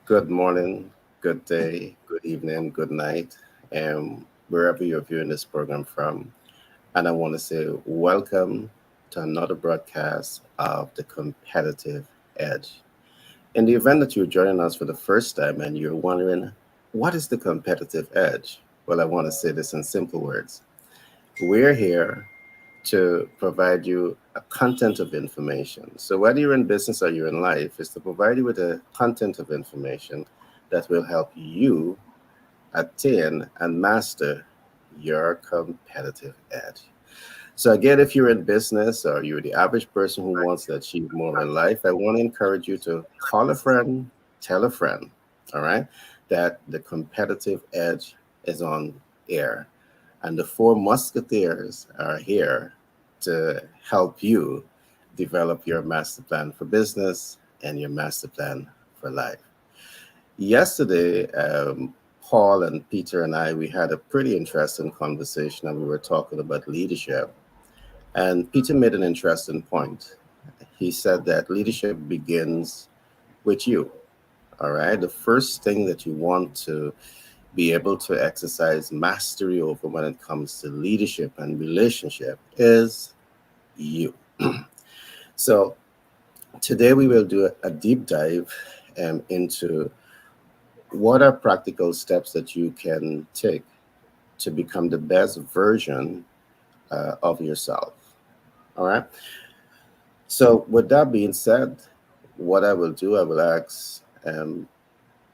Good morning, good day, good evening, good night, and wherever you're viewing this program from. And I want to say welcome to another broadcast of The Competitive Edge. In the event that you're joining us for the first time and you're wondering, what is the competitive edge? Well, I want to say this in simple words. We're here to provide you a content of information. So whether you're in business or you're in life, is to provide you with a content of information that will help you attain and master your competitive edge. So again, if you're in business or you're the average person who wants to achieve more in life, I want to encourage you to call a friend, tell a friend, all right, that the competitive edge is on air. And the four musketeers are here to help you develop your master plan for business and your master plan for life. Yesterday, Paul and Peter and I, we had a pretty interesting conversation and we were talking about leadership. And Peter made an interesting point. He said that leadership begins with you. All right. The first thing that you want to be able to exercise mastery over when it comes to leadership and relationship is you. So today we will do a deep dive into what are practical steps that you can take to become the best version of yourself. All right. So with that being said, what I will do, I will ask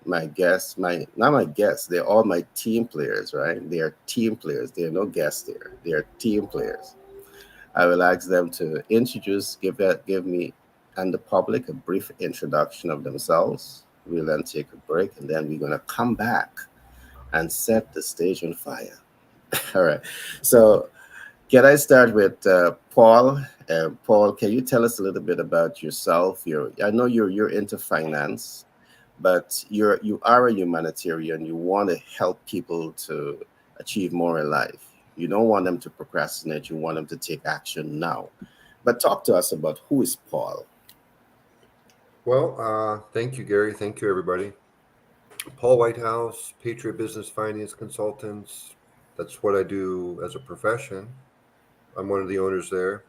my guests, my not my guests, they're all my team players, right? They are team players. They are no guests there. They are team players. I will ask them to give me and the public a brief introduction of themselves. We'll then take a break and then we're gonna come back and set the stage on fire. All right. So can I start with Paul? Paul, can you tell us a little bit about yourself? I know you're into finance, but you are a humanitarian. You want to help people to achieve more in life. You don't want them to procrastinate. You want them to take action now. But talk to us about who is Paul. Thank you, Gary. Thank you, everybody. Paul Whitehouse, Patriot Business Finance Consultants. That's what I do as a profession. I'm one of the owners there.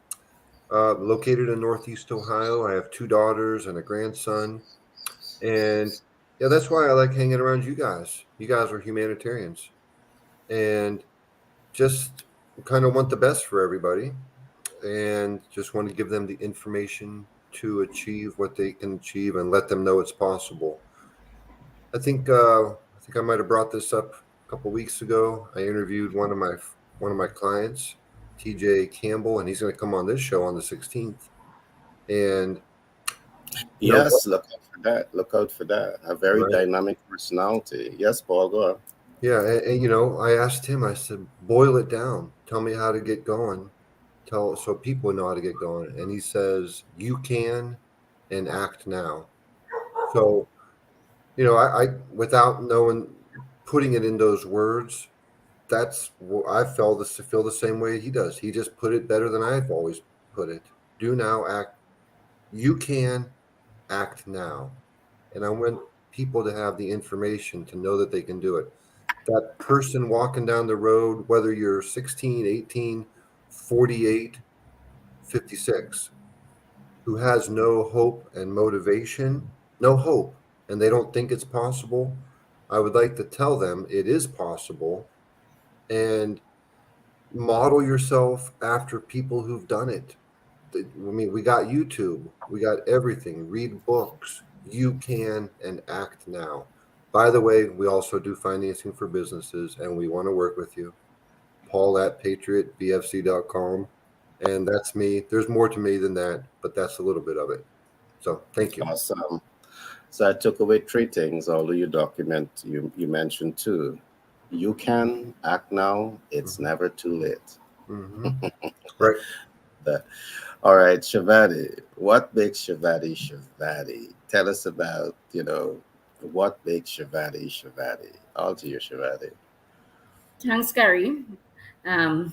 Located in Northeast Ohio. I have two daughters and a grandson. And yeah, that's why I like hanging around you guys. You guys are humanitarians and just kind of want the best for everybody and just want to give them the information to achieve what they can achieve and let them know it's possible. I think I might have brought this up a couple weeks ago. I interviewed one of my clients, TJ Campbell, and he's going to come on this show on the 16th. And you know what? Yes, look out for that. Look out for that. A very Right? dynamic personality. Yes, Paul, go on. Yeah, and I asked him. I said, boil it down. Tell me how to get going. Tell so people know how to get going. And he says, you can, and act now. So I without knowing, putting it in those words, that's what I feel the same way he does. He just put it better than I've always put it. Do now, act. You can act now, and I want people to have the information to know that they can do it. That person walking down the road, whether you're 16, 18, 48, 56, who has no hope and motivation, no hope, and they don't think it's possible, I would like to tell them it is possible and model yourself after people who've done it. I mean, we got YouTube, we got everything. Read books. You can and act now. By the way, we also do financing for businesses and we want to work with you. Paul at patriotbfc.com. And that's me. There's more to me than that, but that's a little bit of it. So thank you. Awesome. So I took away three things, although you mentioned two. You can act now, it's Hmm. never too late. Hmm. Right. The- all right, Shavati, what makes Shavati Shavati? Tell us about, what makes Shavati All to you, Shavati. Thanks, Gary. Um,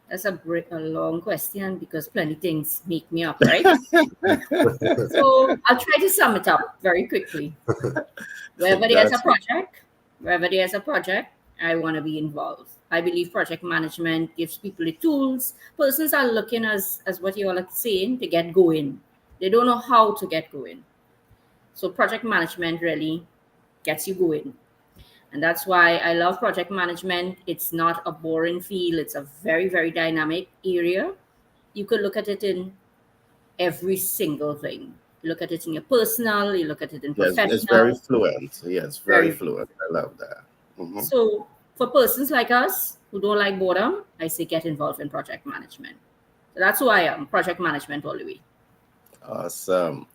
That's a long question because plenty things make me up, right? So I'll try to sum it up very quickly. Wherever there's a Got you. project, wherever there's a project, I want to be involved. I believe project management gives people the tools. Persons are looking as what you all are saying to get going. They don't know how to get going. So project management really gets you going. And that's why I love project management. It's not a boring field, it's a very, very dynamic area. You could look at it in every single thing. You look at it in your personal, you look at it in Yes, it's very professional, fluent. Yes, very very. fluent. I love that. Hmm. So for persons like us who don't like boredom, I say get involved in project management. So that's who I am, project management all the way. Awesome.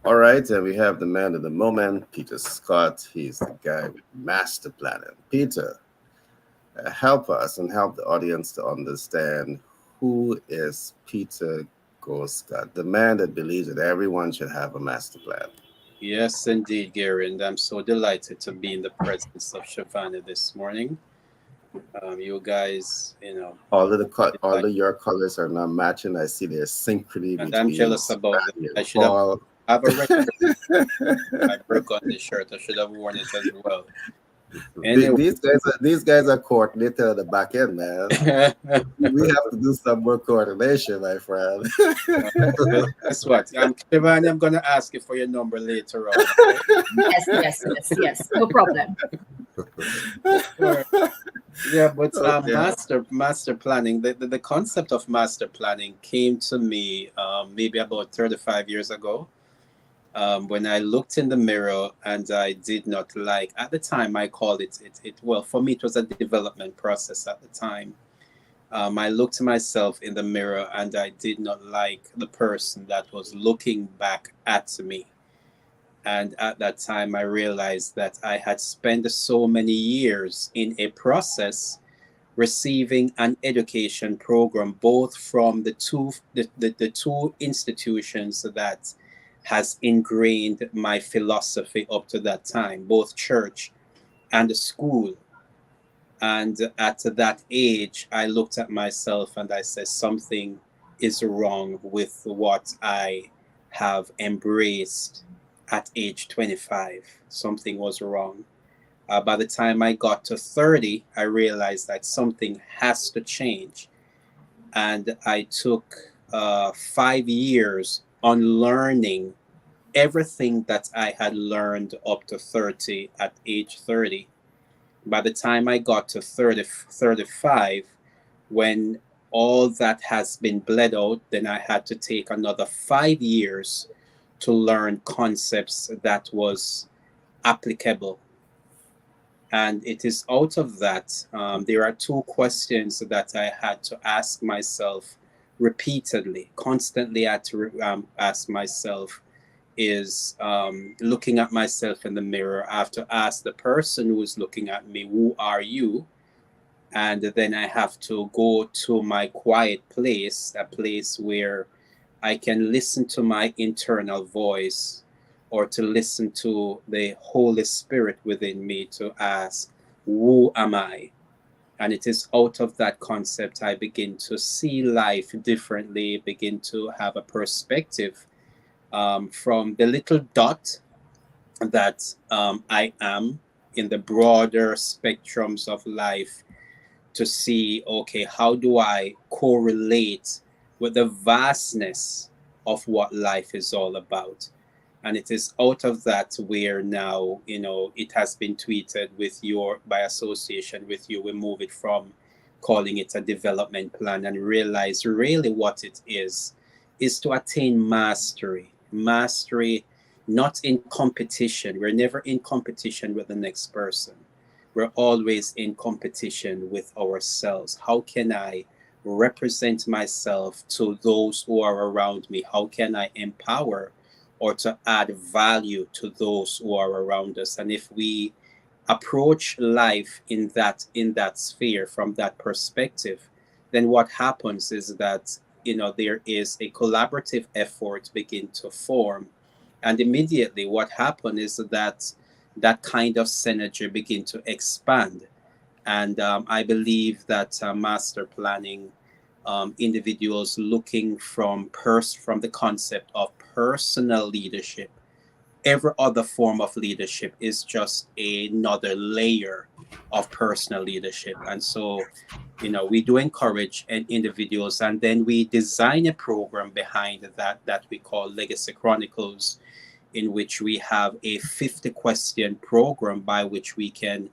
All right, and we have the man of the moment, Peter Scott. He's the guy with master planning. Peter, help us and help the audience to understand who is Peter Go Scott, the man that believes that everyone should have a master plan. Yes, indeed, Gary, and I'm so delighted to be in the presence of Shavana this morning. You guys, All of your colors are not matching. I see there's synchrony and I'm between jealous about that. Savannah I and should Paul. have a red I broke on this shirt. I should have worn it as well. Anyway, These guys are coordinated at the back end, man. We have to do some more coordination, my friend. guess what? Shivani, I'm gonna ask you for your number later on. Yes, yes, yes, yes. No problem. Okay? Yeah, but Okay. master planning, the concept of master planning came to me maybe about 35 years ago, when I looked in the mirror and I did not like, at the time I called it well, for me it was a development process at the time. I looked at myself in the mirror and I did not like the person that was looking back at me. And at that time, I realized that I had spent so many years in a process receiving an education program, both from the two institutions that has ingrained my philosophy up to that time, both church and the school. And at that age, I looked at myself and I said, something is wrong with what I have embraced at age 25. Something was wrong. By the time I got to 30, I realized that something has to change. And I took 5 years on learning everything that I had learned up to 30 at age 30. By the time I got to 35, when all that has been bled out, then I had to take another 5 years to learn concepts that was applicable. And it is out of that, there are two questions that I had to ask myself repeatedly, constantly. I had to ask myself is looking at myself in the mirror. I have to ask the person who is looking at me, who are you? And then I have to go to my quiet place, a place where I can listen to my internal voice or to listen to the Holy Spirit within me to ask, who am I? And it is out of that concept I begin to see life differently, begin to have a perspective from the little dot that I am in the broader spectrums of life to see, okay, how do I correlate with the vastness of what life is all about? And it is out of that where now, it has been tweeted with your, by association with you, we move it from calling it a development plan and realize really what it is to attain mastery. Mastery, not in competition. We're never in competition with the next person. We're always in competition with ourselves. How can I represent myself to those who are around me? How can I empower or to add value to those who are around us? And if we approach life in that sphere from that perspective, then what happens is that there is a collaborative effort begin to form, and immediately what happens is that that kind of synergy begin to expand. And I believe that master planning individuals looking from the concept of personal leadership. Every other form of leadership is just another layer of personal leadership. And so, we do encourage individuals, and then we design a program behind that we call Legacy Chronicles, in which we have a 50 question program by which we can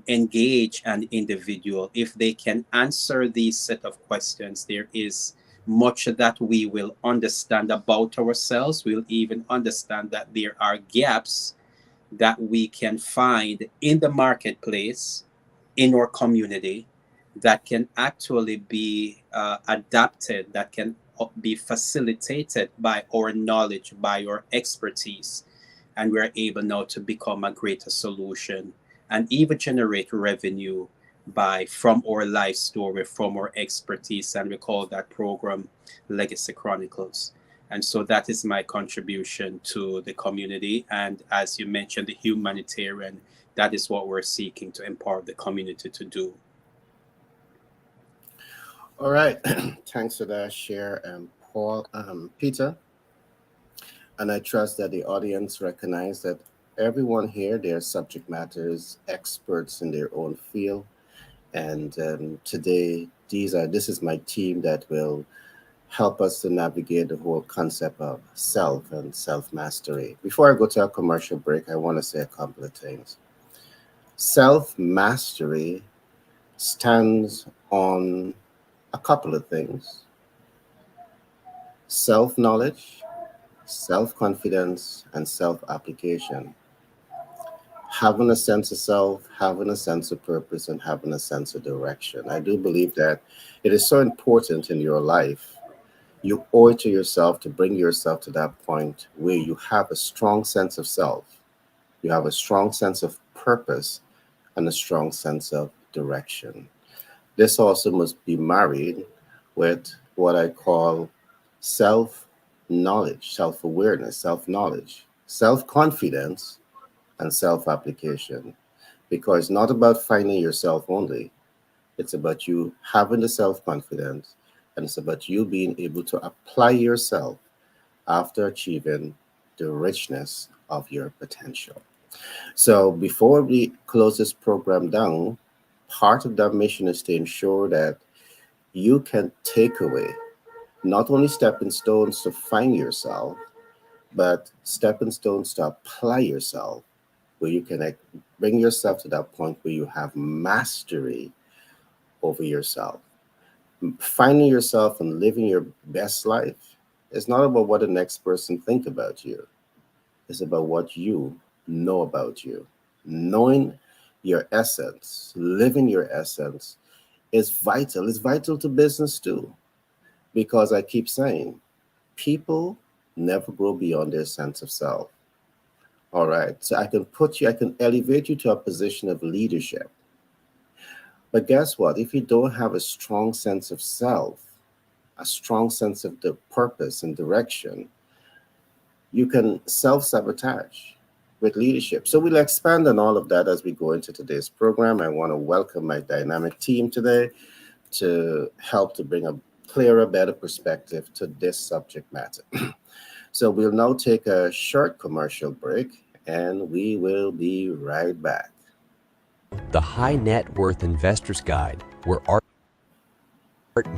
engage an individual. If they can answer these set of questions, there is much that we will understand about ourselves. We'll even understand that there are gaps that we can find in the marketplace, in our community, that can actually be adapted, that can be facilitated by our knowledge, by our expertise. And we're able now to become a greater solution and even generate revenue from our life story, from our expertise. And we call that program Legacy Chronicles. And so that is my contribution to the community. And as you mentioned, the humanitarian, that is what we're seeking to empower the community to do. All right. Thanks for that share, Paul, Peter. And I trust that the audience recognize that everyone here, they're subject matters experts in their own field. And today, this is my team that will help us to navigate the whole concept of self and self mastery. Before I go to our commercial break, I want to say a couple of things. Self mastery stands on a couple of things: self knowledge, self confidence, and self application. Having a sense of self, having a sense of purpose, and having a sense of direction. I do believe that it is so important in your life. You owe it to yourself to bring yourself to that point where you have a strong sense of self, you have a strong sense of purpose, and a strong sense of direction. This also must be married with what I call self knowledge, self awareness, self knowledge, self confidence, and self application. Because it's not about finding yourself only, it's about you having the self confidence, and it's about you being able to apply yourself after achieving the richness of your potential. So before we close this program down, part of that mission is to ensure that you can take away not only stepping stones to find yourself, but stepping stones to apply yourself, where you can bring yourself to that point where you have mastery over yourself. Finding yourself and living your best life is not about what the next person think about you. It's about what you know about you. Knowing your essence, living your essence is vital. It's vital to business too, because I keep saying people never grow beyond their sense of self. All right. So I can elevate you to a position of leadership. But guess what? If you don't have a strong sense of self, a strong sense of the purpose and direction, you can self-sabotage with leadership. So we'll expand on all of that as we go into today's program. I want to welcome my dynamic team today to help to bring a clearer, better perspective to this subject matter. So we'll now take a short commercial break, and we will be right back. The High Net Worth Investor's Guide, where art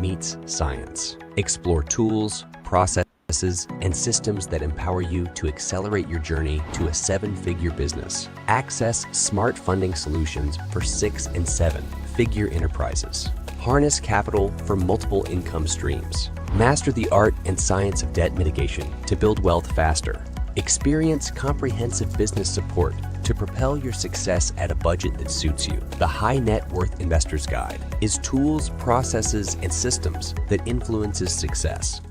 meets science. Explore tools, processes, and systems that empower you to accelerate your journey to a seven-figure business. Access smart funding solutions for 6 and 7-figure enterprises. Harness capital for multiple income streams. Master the art and science of debt mitigation to build wealth faster. Experience comprehensive business support to propel your success at a budget that suits you. The High Net Worth Investor's Guide is tools, processes, and systems that influences success.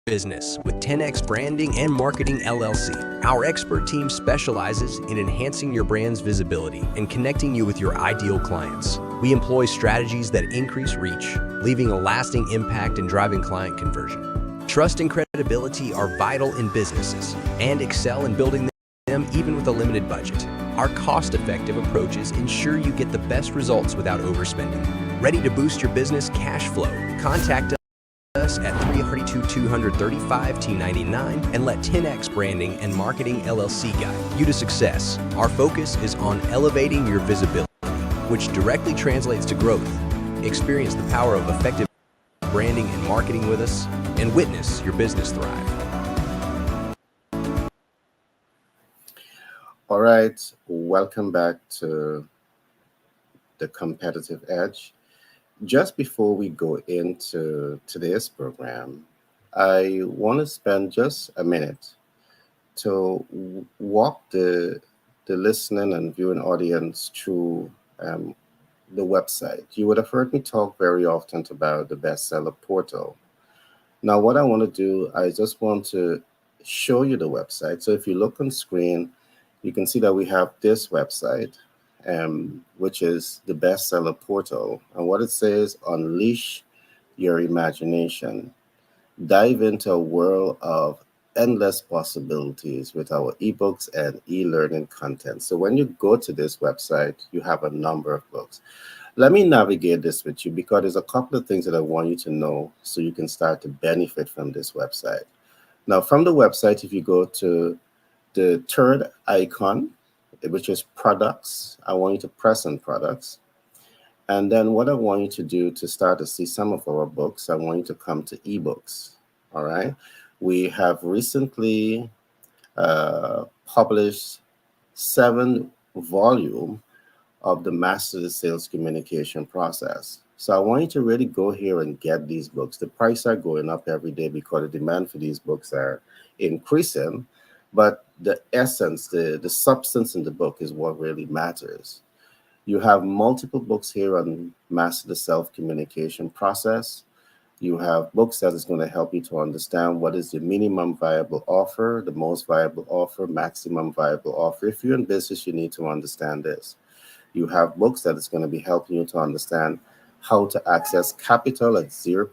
Business with 10X Branding and Marketing LLC. Our expert team specializes in enhancing your brand's visibility and connecting you with your ideal clients. We employ strategies that increase reach, leaving a lasting impact and driving client conversion. Trust and credibility are vital in businesses and excel in building them even with a limited budget. Our cost-effective approaches ensure you get the best results without overspending. Ready to boost your business cash flow? Contact us at 332 235 T99 and let 10X Branding and Marketing LLC guide you to success. Our focus is on elevating your visibility, which directly translates to growth. Experience the power of effective branding and marketing with us and witness your business thrive. All right, welcome back to the Competitive Edge. Just before we go into today's program, I want to spend just a minute to walk the listening and viewing audience through the website. You would have heard me talk very often about the bestseller portal. Now, what I want to do, I just want to show you the website. So if you look on screen, you can see that we have this website, which is the bestseller portal. And what it says, unleash your imagination. Dive into a world of endless possibilities with our ebooks and e-learning content. So when you go to this website, you have a number of books. Let me navigate this with you because there's a couple of things that I want you to know so you can start to benefit from this website. Now, from the website, if you go to the third icon, which is products, I want you to press on products. And then what I want you to do to start to see some of our books, I want you to come to ebooks. All right. We have recently published 7 volume of the Master the Sales Communication Process. So I want you to really go here and get these books. The price are going up every day because the demand for these books are increasing. But the essence, the substance in the book is what really matters. You have multiple books here on Master the Self-Communication Process. You have books that is going to help you to understand what is the minimum viable offer, the most viable offer, maximum viable offer. If you're in business, you need to understand this. You have books that is going to be helping you to understand how to access capital at 0%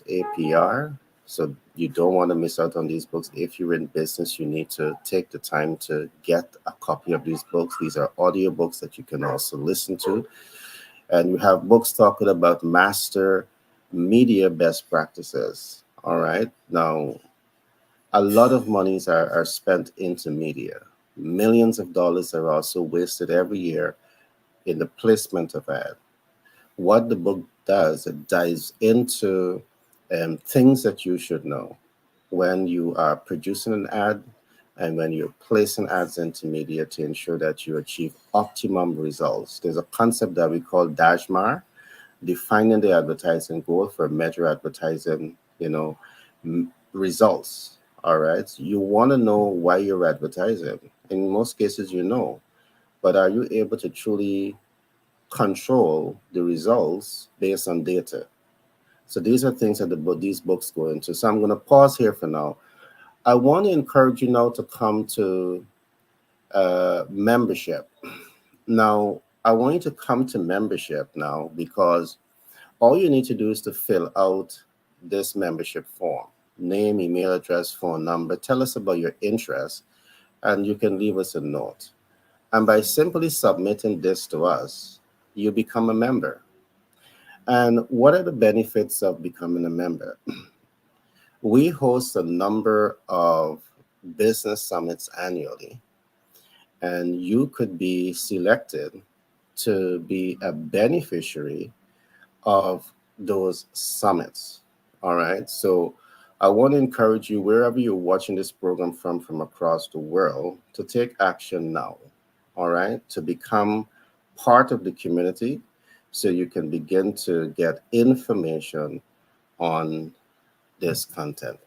APR. So you don't want to miss out on these books. If you're in business, you need to take the time to get a copy of these books. These are audio books that you can also listen to. And you have books talking about master media best practices. All right. Now, a lot of monies are spent into media. Millions of dollars are also wasted every year in the placement of ad. What the book does, it dives into things that you should know when you are producing an ad and when you're placing ads into media to ensure that you achieve optimum results. There's a concept that we call DASHMAR, defining the advertising goal for measure advertising, results. All right. So you want to know why you're advertising. In most cases, you know, but are you able to truly control the results based on data? So these are things that these books go into. So I'm going to pause here for now. I want to encourage you now to come to membership. Now, I want you to come to membership now because all you need to do is to fill out this membership form. Name, email address, phone number. Tell us about your interest, and you can leave us a note. And by simply submitting this to us, you become a member. And what are the benefits of becoming a member? We host a number of business summits annually, and you could be selected to be a beneficiary of those summits. All right. So I want to encourage you, wherever you're watching this program from across the world, to take action now. All right. To become part of the community so you can begin to get information on this content.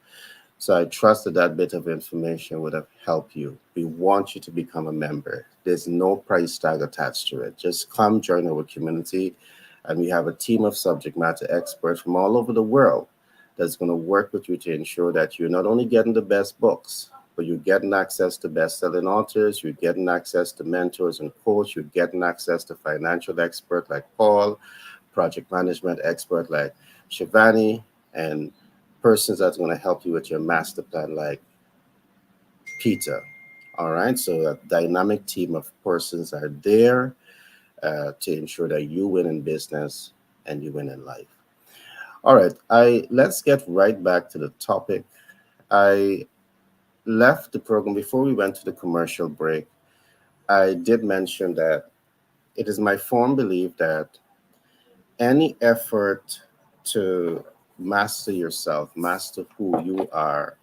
So I trust that that bit of information would have helped you. We want you to become a member. There's no price tag attached to it. Just come join our community, and we have a team of subject matter experts from all over the world that's going to work with you to ensure that you're not only getting the best books, but you're getting access to best-selling authors, you're getting access to mentors and coach, you're getting access to financial expert like Paul, project management expert like Shivani, and persons that's going to help you with your master plan like Peter. All right, so a dynamic team of persons are there to ensure that you win in business and you win in life. All right, I let's get right back to the topic. I left the program before we went to the commercial break. I did mention that it is my firm belief that any effort to master yourself, master who you are,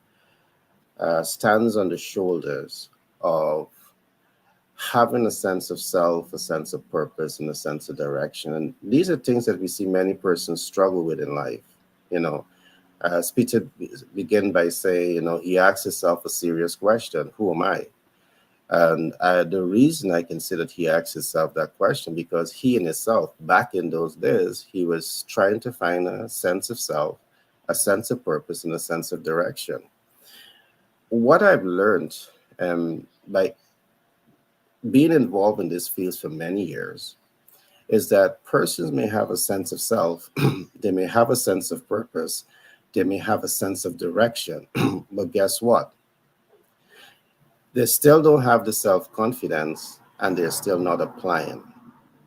stands on the shoulders of having a sense of self, a sense of purpose, and a sense of direction. And these are things that we see many persons struggle with in life. You know, as Peter began by saying, he asks himself a serious question: Who am I? And the reason I can say that he asked himself that question because he in himself, back in those days, he was trying to find a sense of self, a sense of purpose, and a sense of direction. What I've learned by being involved in this field for many years is that persons may have a sense of self, they may have a sense of purpose, they may have a sense of direction, but guess what? They still don't have the self confidence and they're still not applying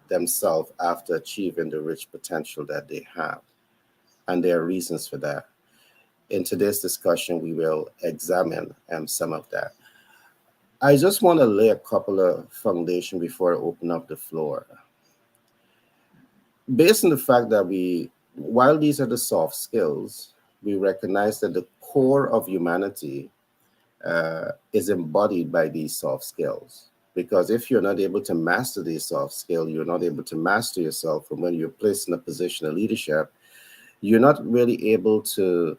themselves after achieving the rich potential that they have. And there are reasons for that. In today's discussion, we will examine some of that. I just want to lay a couple of foundation before I open up the floor. Based on the fact that while these are the soft skills, we recognize that the core of humanity is embodied by these soft skills. Because if you're not able to master these soft skills, you're not able to master yourself. And when you're placed in a position of leadership, you're not really able to,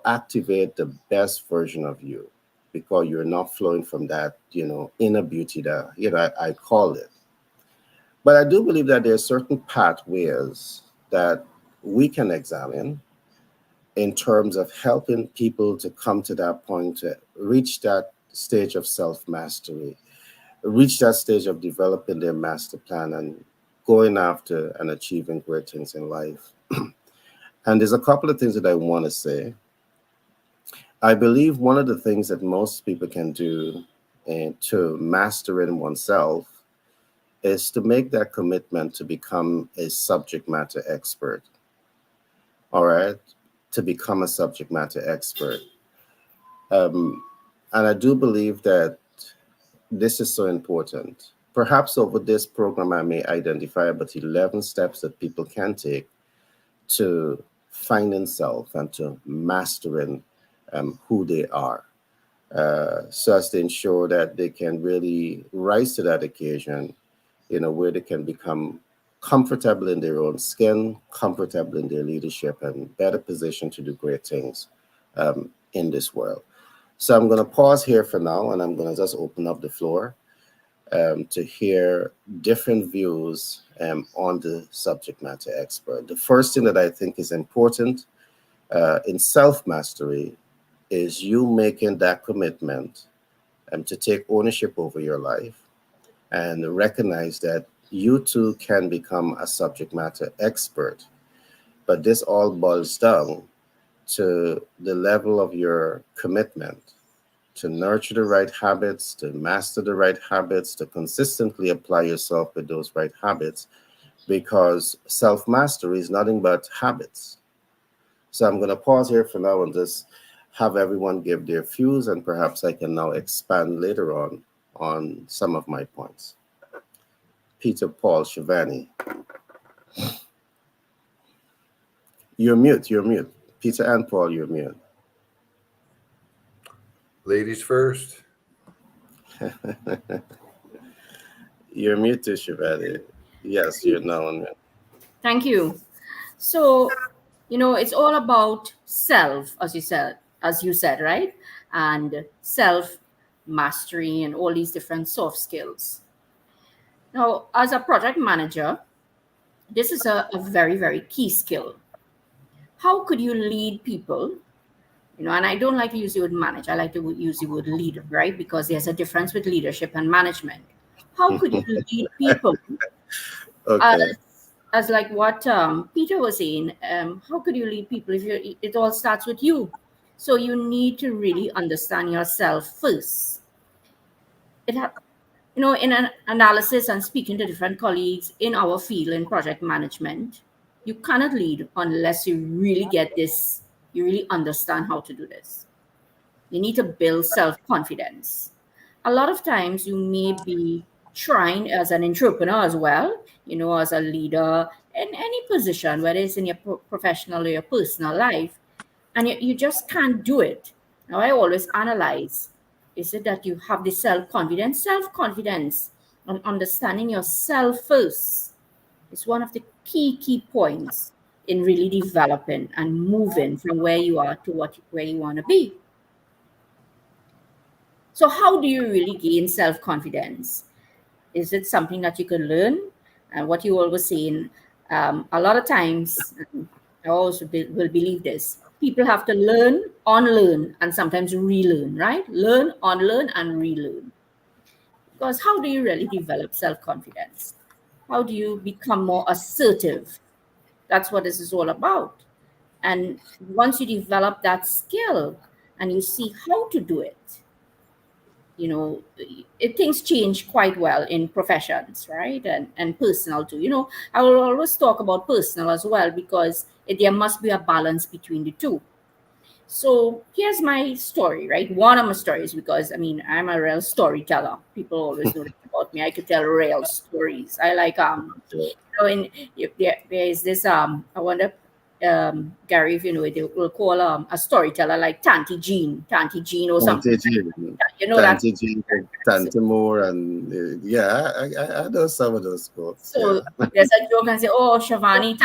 activate the best version of you because you're not flowing from that, inner beauty that, I call it. But I do believe that there are certain pathways that we can examine in terms of helping people to come to that point, to reach that stage of self mastery, reach that stage of developing their master plan and going after and achieving great things in life. And there's a couple of things that I want to say. I believe one of the things that most people can do to mastering oneself is to make that commitment to become a subject matter expert. All right, to become a subject matter expert. Um, and I do believe that this is so important. Perhaps over this program, I may identify about 11 steps that people can take to finding self and to mastering who they are, so as to ensure that they can really rise to that occasion, where they can become comfortable in their own skin, comfortable in their leadership, and better positioned to do great things in this world. So I'm going to pause here for now, and I'm going to just open up the floor to hear different views on the subject matter expert. The first thing that I think is important in self mastery is you making that commitment to take ownership over your life and recognize that you too can become a subject matter expert. But this all boils down to the level of your commitment to nurture the right habits, to master the right habits, to consistently apply yourself with those right habits, because self mastery is nothing but habits. So I'm going to pause here for now and just have everyone give their views, and perhaps I can now expand later on some of my points. Peter, Paul, Shivani, you're mute. You're mute. Peter and Paul, you're mute. Ladies first. You're mute too, Shivani. Yes, you're now on mute. Thank you. So, it's all about self, as you said, right? And self mastery and all these different soft skills. Now, as a project manager, this is a very, very key skill. How could you lead people? And I don't like to use the word manage. I like to use the word lead, right? Because there's a difference with leadership and management. How could you lead people as, Okay. as like what Peter was saying? How could you lead people if it all starts with you? So you need to really understand yourself first. it ha- in an analysis and speaking to different colleagues in our field in project management, you cannot lead unless you really get this, you really understand how to do this. You need to build self-confidence. A lot of times you may be trying as an entrepreneur as well, as a leader in any position, whether it's in your professional or your personal life, and you just can't do it. Now, I always analyze, is it that you have the self-confidence? Self-confidence and understanding yourself first is one of the key points in really developing and moving from where you are to where you want to be. So, how do you really gain self confidence? Is it something that you can learn? And what you always saying, a lot of times, I also will believe this. People have to learn, unlearn, and sometimes relearn, right? Learn, unlearn, and relearn. Because how do you really develop self confidence? How do you become more assertive? That's what this is all about. And once you develop that skill and you see how to do it, things change quite well in professions, right, and personal too. I will always talk about personal as well because there must be a balance between the two. So here's my story, right? One of my stories, because I'm a real storyteller. People always know that about me. I could tell real stories. I like in there is this I wonder, Gary, if you know it, they will call a storyteller like Tanti Jean or something. Tante Jean, That. Tante Jean, Tante Moore, and yeah, I know some of those quotes. Yeah, So there's a joke and say, "Oh, Shivani,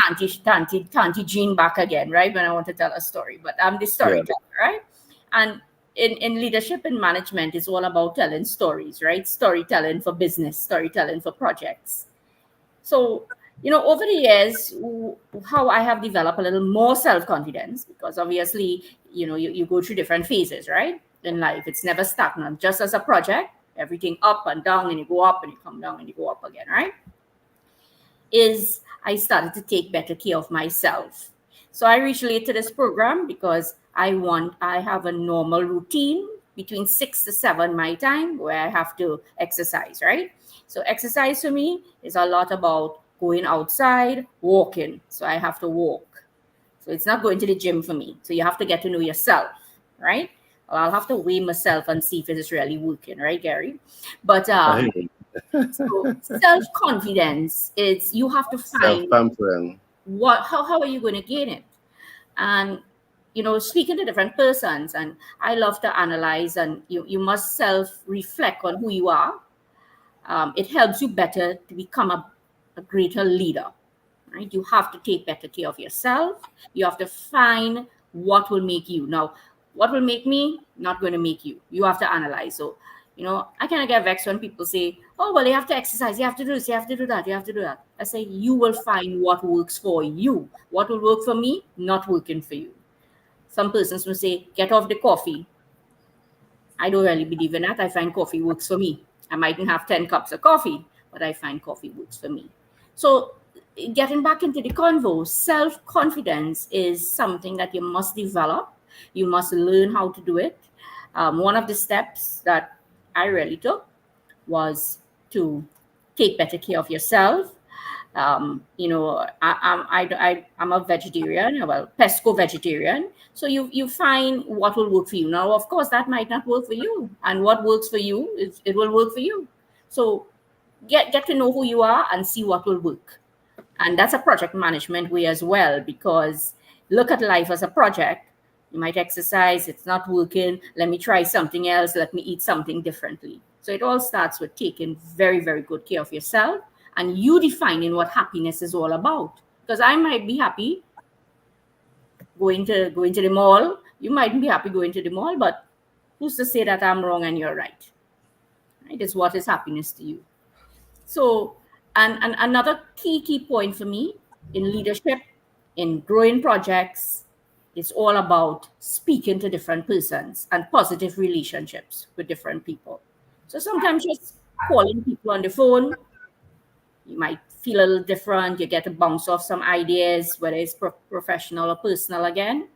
Tanti Jean back again," right? When I want to tell a story, but I'm the yeah. storyteller, right? And in leadership and management, it's all about telling stories, right? Storytelling for business, storytelling for projects. So, over the years, how I have developed a little more self confidence, because obviously, you go through different phases, right? In life, it's never stagnant. Just as a project, everything up and down, and you go up and you come down and you go up again, right? Is I started to take better care of myself. So I reached late to this program because I have a normal routine between 6 to 7 my time where I have to exercise, right? So exercise for me is a lot about going outside, walking. So I have to walk. So it's not going to the gym for me. So you have to get to know yourself, right? Well, I'll have to weigh myself and see if it is really working, right, Gary? But I hear you. so self confidence is you have to Self find pampering. how are you going to gain it. And speaking to different persons, and I love to analyze, and you must self reflect on who you are. It helps you better to become a greater leader, right? You have to take better care of yourself. You have to find what will make you. Now, what will make me not going to make you. You have to analyze. So, I kind of get vexed when people say, "Oh, well, you have to exercise, you have to do this, you have to do that, you have to do that." I say, you will find what works for you. What will work for me, not working for you. Some persons will say, "Get off the coffee." I don't really believe in that. I find coffee works for me. I mightn't have 10 cups of coffee, but I find coffee works for me. So, getting back into the convo, self confidence is something that you must develop. You must learn how to do it. One of the steps that I really took was to take better care of yourself. I'm a vegetarian, well, pesco vegetarian. So you find what will work for you. Now, of course, that might not work for you, and what works for you it will work for you. So get to know who you are and see what will work. And that's a project management way as well, because look at life as a project. You might exercise, it's not working. Let me try something else. Let me eat something differently. So it all starts with taking very, very good care of yourself and you defining what happiness is all about. Because I might be happy going to the mall. You might be happy going to the mall, but who's to say that I'm wrong and you're right? Right? It's what is happiness to you. So, and another key point for me in leadership, in growing projects, is all about speaking to different persons and positive relationships with different people. So sometimes just calling people on the phone, you might feel a little different. You get to bounce off some ideas, whether it's professional or personal again,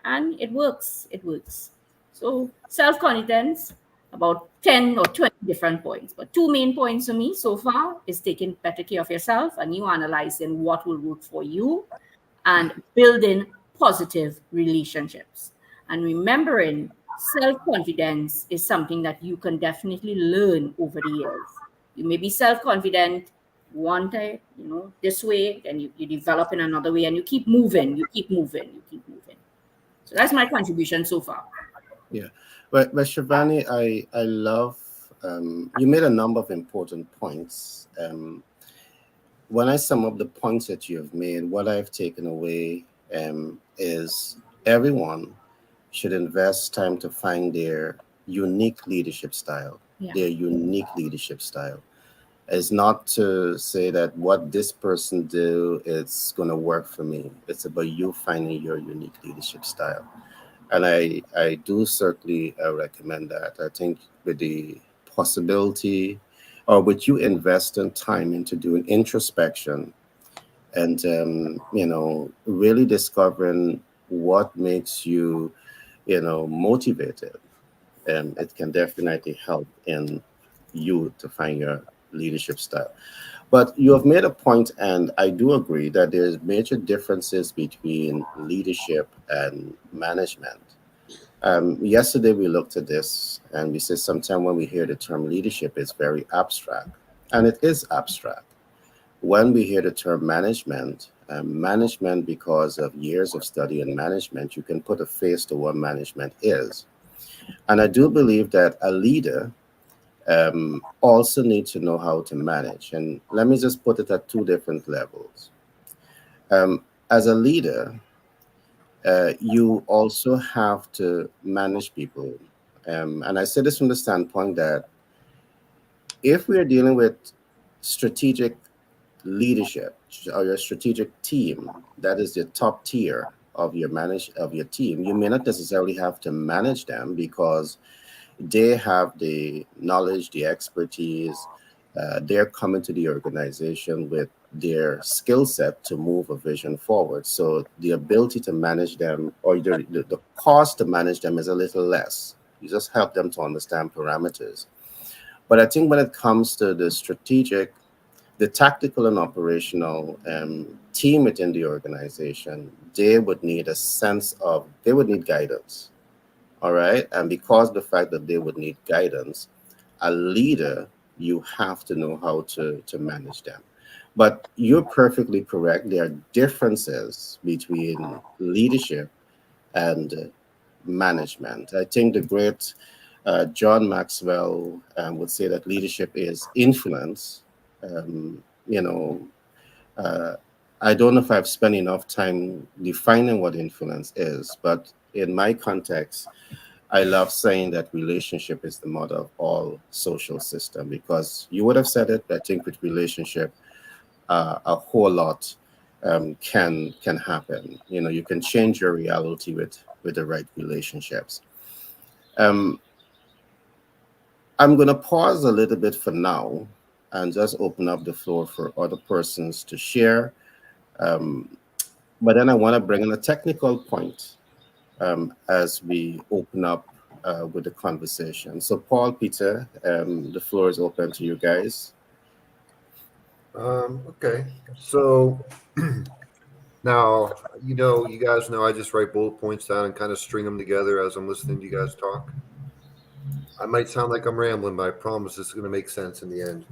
and it works. It works. So self confidence about 10 or 20 different points. But two main points for me so far is taking better care of yourself and you analyzing what will work for you and building positive relationships. And remembering self confidence is something that you can definitely learn over the years. You may be self confident one day, this way, then you develop in another way, and you keep moving, you keep moving, you keep moving. So that's my contribution so far. Yeah, but Shivani, I love you made a number of important points. When I sum up the points that you have made, what I've taken away is everyone should invest time to find their unique leadership style. Yeah. Their unique leadership style is not to say that what this person do it's going to work for me. It's about you finding your unique leadership style, and I do certainly recommend that. I think with the possibility, or with you investing time into doing introspection and really discovering what makes you motivated, it can definitely help in you to find your leadership style. But you have made a point, and I do agree that there's major differences between leadership and management. Yesterday we looked at this and we said sometimes when we hear the term leadership, it's very abstract, and it is abstract. When we hear the term management, management, because of years of study in management, you can put a face to what management is. And I do believe that a leader also needs to know how to manage. And let me just put it at two different levels. As a leader, you also have to manage people. And I say this from the standpoint that if we are dealing with strategic leadership or your strategic team, that is the top tier of your team, you may not necessarily have to manage them because they have the knowledge, the expertise. They're coming to the organization with their skill set to move a vision forward. So the ability to manage them, or the cost to manage them, is a little less. You just help them to understand parameters. But I think when it comes to the tactical and operational team within the organization, they would need guidance. All right. And because of the fact that they would need guidance, a leader, you have to know how to manage them. But you're perfectly correct. There are differences between leadership and management. I think the great John Maxwell would say that leadership is influence. Um, you know, uh, I don't know if I've spent enough time defining what influence is, but in my context, I love saying that relationship is the mother of all social system, because you would have said it. I think with relationship, a whole lot can happen. You can change your reality with the right relationships. Um, I'm going to pause a little bit for now and just open up the floor for other persons to share. Um, but then I want to bring in a technical point as we open up with the conversation. So, Paul, Peter, the floor is open to you guys. Okay. So now, you guys know I just write bullet points down and kind of string them together as I'm listening to you guys talk. I might sound like I'm rambling, but I promise it's going to make sense in the end.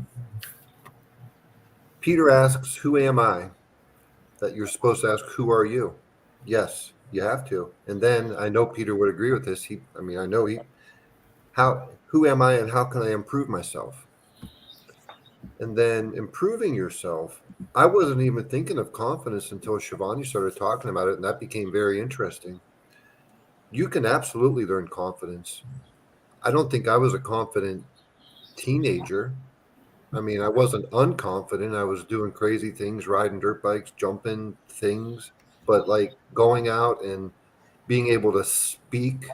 Peter asks, "Who am I?" That you're supposed to ask, "Who are you?" Yes, you have to. And then I know Peter would agree with this. I know who am I and how can I improve myself? And then improving yourself. I wasn't even thinking of confidence until Shivani started talking about it, and that became very interesting. You can absolutely learn confidence. I don't think I was a confident teenager. I mean, I wasn't unconfident. I was doing crazy things, riding dirt bikes, jumping things, but like going out and being able to speak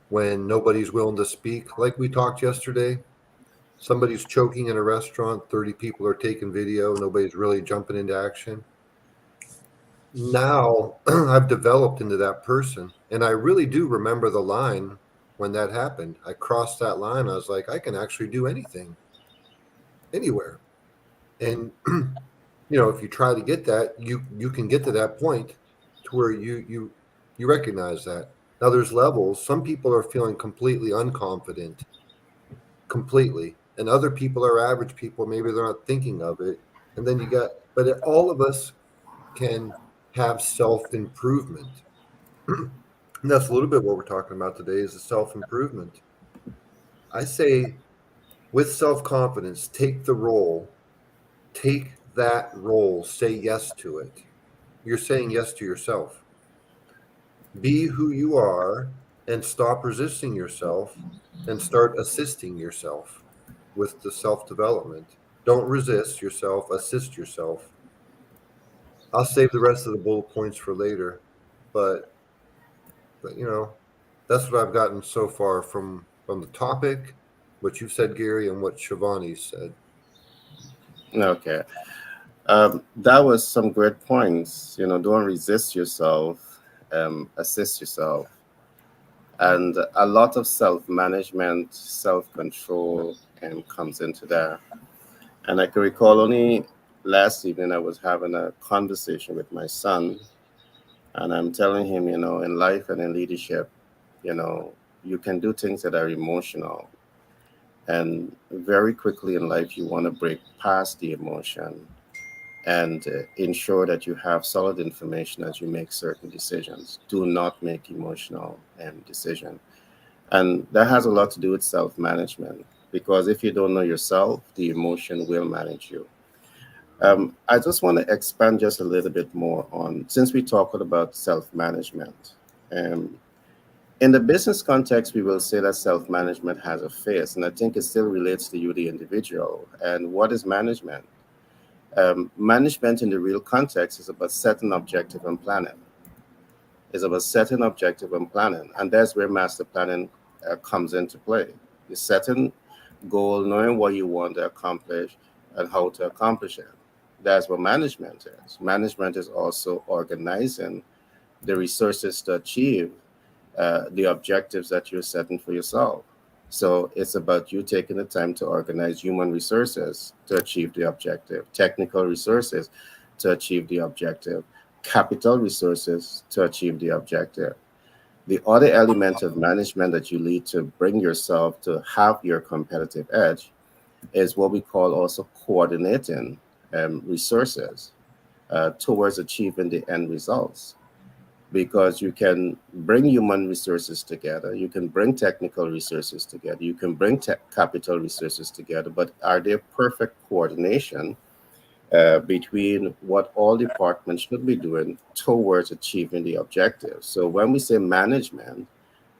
when nobody's willing to speak. Like we talked yesterday, somebody's choking in a restaurant, 30 people are taking video, nobody's really jumping into action. Now I've developed into that person. And I really do remember the line when that happened. I crossed that line. I was like, I can actually do anything, anywhere. And if you try to get that, you can get to that point to where you recognize that. Now there's levels. Some people are feeling completely unconfident, completely, and other people are average people. Maybe they're not thinking of it. And then but all of us can have self improvement. And that's a little bit what we're talking about today is the self improvement. I say with self confidence, take that role, say yes to it. You're saying yes to yourself. Be who you are and stop resisting yourself and start assisting yourself with the self development. Don't resist yourself, assist yourself. I'll save the rest of the bullet points for later, but but that's what I've gotten so far from the topic, what you said, Gary, and what Shivani said. Okay. That was some great points. Don't resist yourself, assist yourself. And a lot of self management, self control comes into that. And I can recall only last evening I was having a conversation with my son, and I'm telling him, in life and in leadership, you know, you can do things that are emotional. And very quickly in life, you want to break past the emotion and ensure that you have solid information as you make certain decisions. Do not make emotional decision. And that has a lot to do with self-management, because if you don't know yourself, the emotion will manage you. I just want to expand just a little bit more on, since we talked about self-management. Um, in the business context, we will say that self-management has a face, and I think it still relates to you, the individual. And what is management? Management in the real context is about setting objective and planning. It's about setting objective and planning, and that's where master planning comes into play. You're setting goal, knowing what you want to accomplish and how to accomplish it. That's what management is. Management is also organizing the resources to achieve the objectives that you're setting for yourself. So it's about you taking the time to organize human resources to achieve the objective, technical resources to achieve the objective, capital resources to achieve the objective. The other element of management that you need to bring yourself to have your competitive edge is what we call also coordinating resources towards achieving the end results, because you can bring human resources together, you can bring technical resources together, you can bring capital resources together, but are there perfect coordination between what all departments should be doing towards achieving the objective? So when we say management,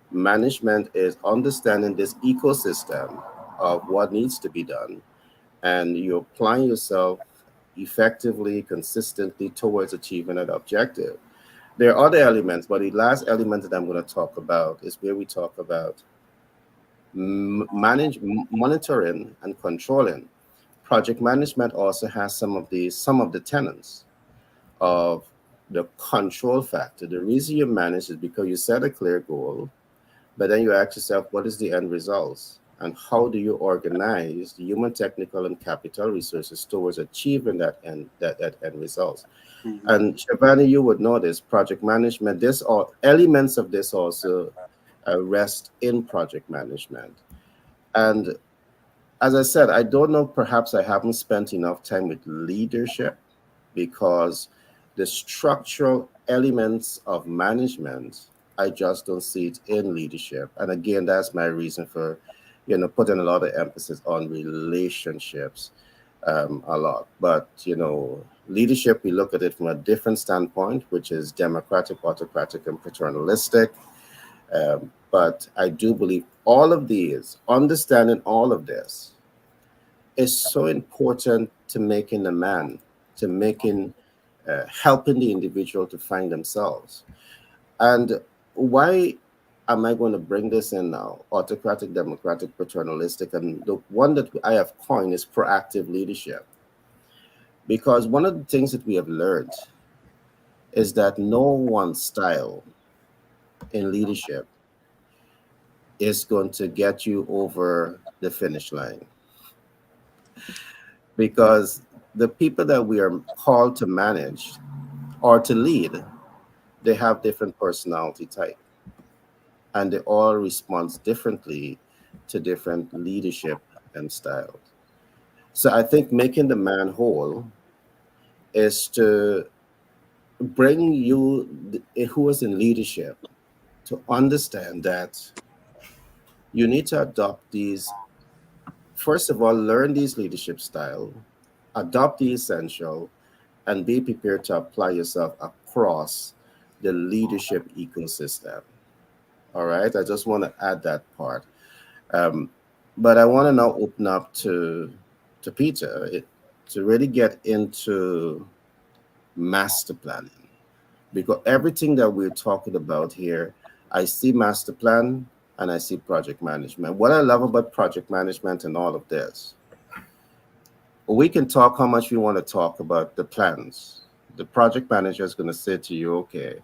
management is understanding this ecosystem of what needs to be done, and you apply yourself effectively, consistently towards achieving that objective. There are other elements, but the last element that I'm going to talk about is where we talk about monitoring and controlling. Project management also has some of the tenets of the control factor. The reason you manage is because you set a clear goal, but then you ask yourself, what is the end results? And how do you organize the human, technical, and capital resources towards achieving that end results? Mhm. And Shabani, you would know this project management. This all elements of this also rest in project management. And as I said, I don't know. Perhaps I haven't spent enough time with leadership, because the structural elements of management, I just don't see it in leadership. And again, that's my reason for, putting a lot of emphasis on relationships a lot. But leadership, we look at it from a different standpoint, which is democratic, autocratic, and paternalistic. But I do believe all of these, understanding all of this, is so important to making a man, to making, helping the individual to find themselves. And why am I going to bring this in now? Autocratic, democratic, paternalistic, and the one that I have coined is proactive leadership. Because one of the things that we have learned is that no one style in leadership is going to get you over the finish line, because the people that we are called to manage or to lead, they have different personality type, and they all respond differently to different leadership and styles. So I think making the man whole is to bring you who is in leadership to understand that you need to adopt these. First of all, learn these leadership style, adopt the essential, and be prepared to apply yourself across the leadership ecosystem. All right, I just want to add that part. Um, but I want to now open up to Peter to really get into master planning, because everything that we're talking about here, I see master plan and I see project management. What I love about project management and all of this, we can talk how much we want to talk about the plans. The project manager is going to say to you, okay,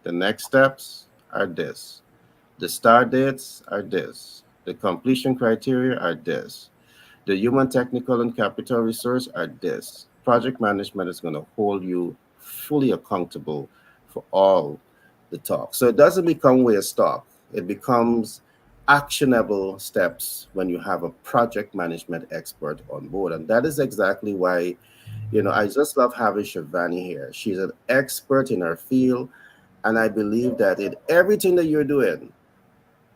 the next steps are this, the start dates are this, the completion criteria are this, the human, technical, and capital resource are this. Project management is going to hold you fully accountable for all the talk. So it doesn't become waste talk. It becomes actionable steps when you have a project management expert on board. And that is exactly why, I just love having Shivani here. She's an expert in her field. And I believe that in everything that you're doing,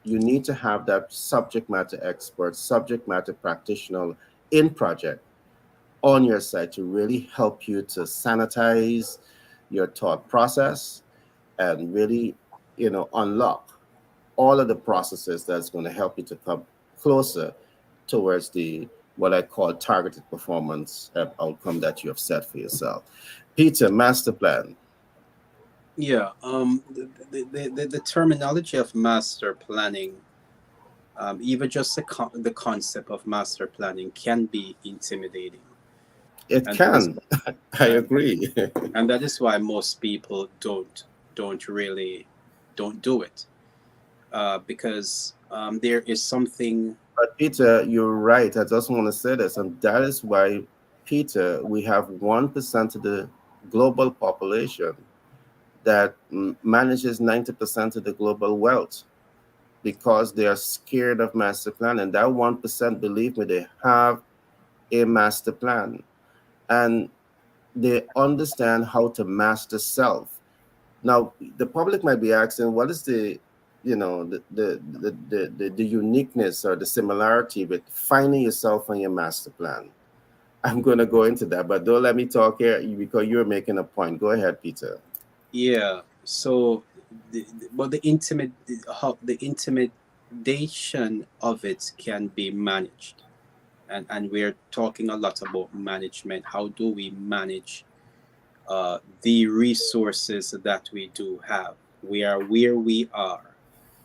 you need to have that subject matter expert, subject matter practitioner in project on your side to really help you to sanitize your thought process and really, unlock all of the processes that's going to help you to come closer towards the what I call targeted performance outcome that you have set for yourself. Peter, master plan. Yeah, the terminology of master planning, even just the concept of master planning can be intimidating. It And that is can. I and, agree. and that is why most people don't really don't do it, because there is something. But Peter, you're right. I just want to say this, and that is why, Peter, we have 1% of the global population that manages 90% of the global wealth, because they are scared of master plan. And that 1%, believe me, they have a master plan and they understand how to master self. Now, the public might be asking, what is the uniqueness or the similarity with finding yourself on your master plan? I'm going to go into that, but don't let me talk here because you're making a point. Go ahead, Peter. Yeah. So, but how the intimidation of it can be managed, and we're talking a lot about management. How do we manage the resources that we do have? We are where we are.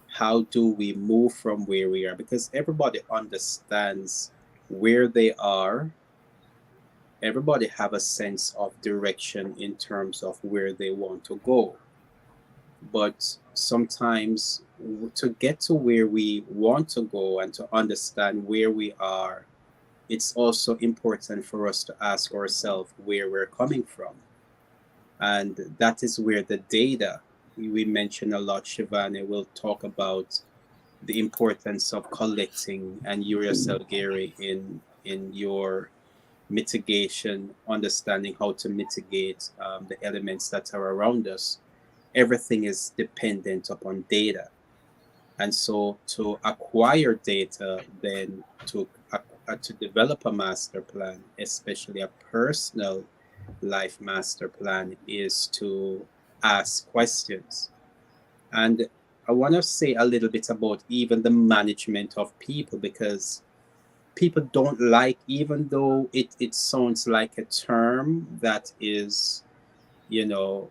How do we move from where we are? Because everybody understands where they are. Everybody have a sense of direction in terms of where they want to go. But sometimes to get to where we want to go and to understand where we are, it's also important for us to ask ourselves where we're coming from. And that is where the data we mentioned a lot, Shivani will talk about the importance of collecting, and you yourself, Gary, in your mitigation, understanding how to mitigate the elements that are around us. Everything is dependent upon data, and so to acquire data, then to develop a master plan, especially a personal life master plan, is to ask questions. And I want to say a little bit about even the management of people, because people don't like, even though it sounds like a term that is, you know,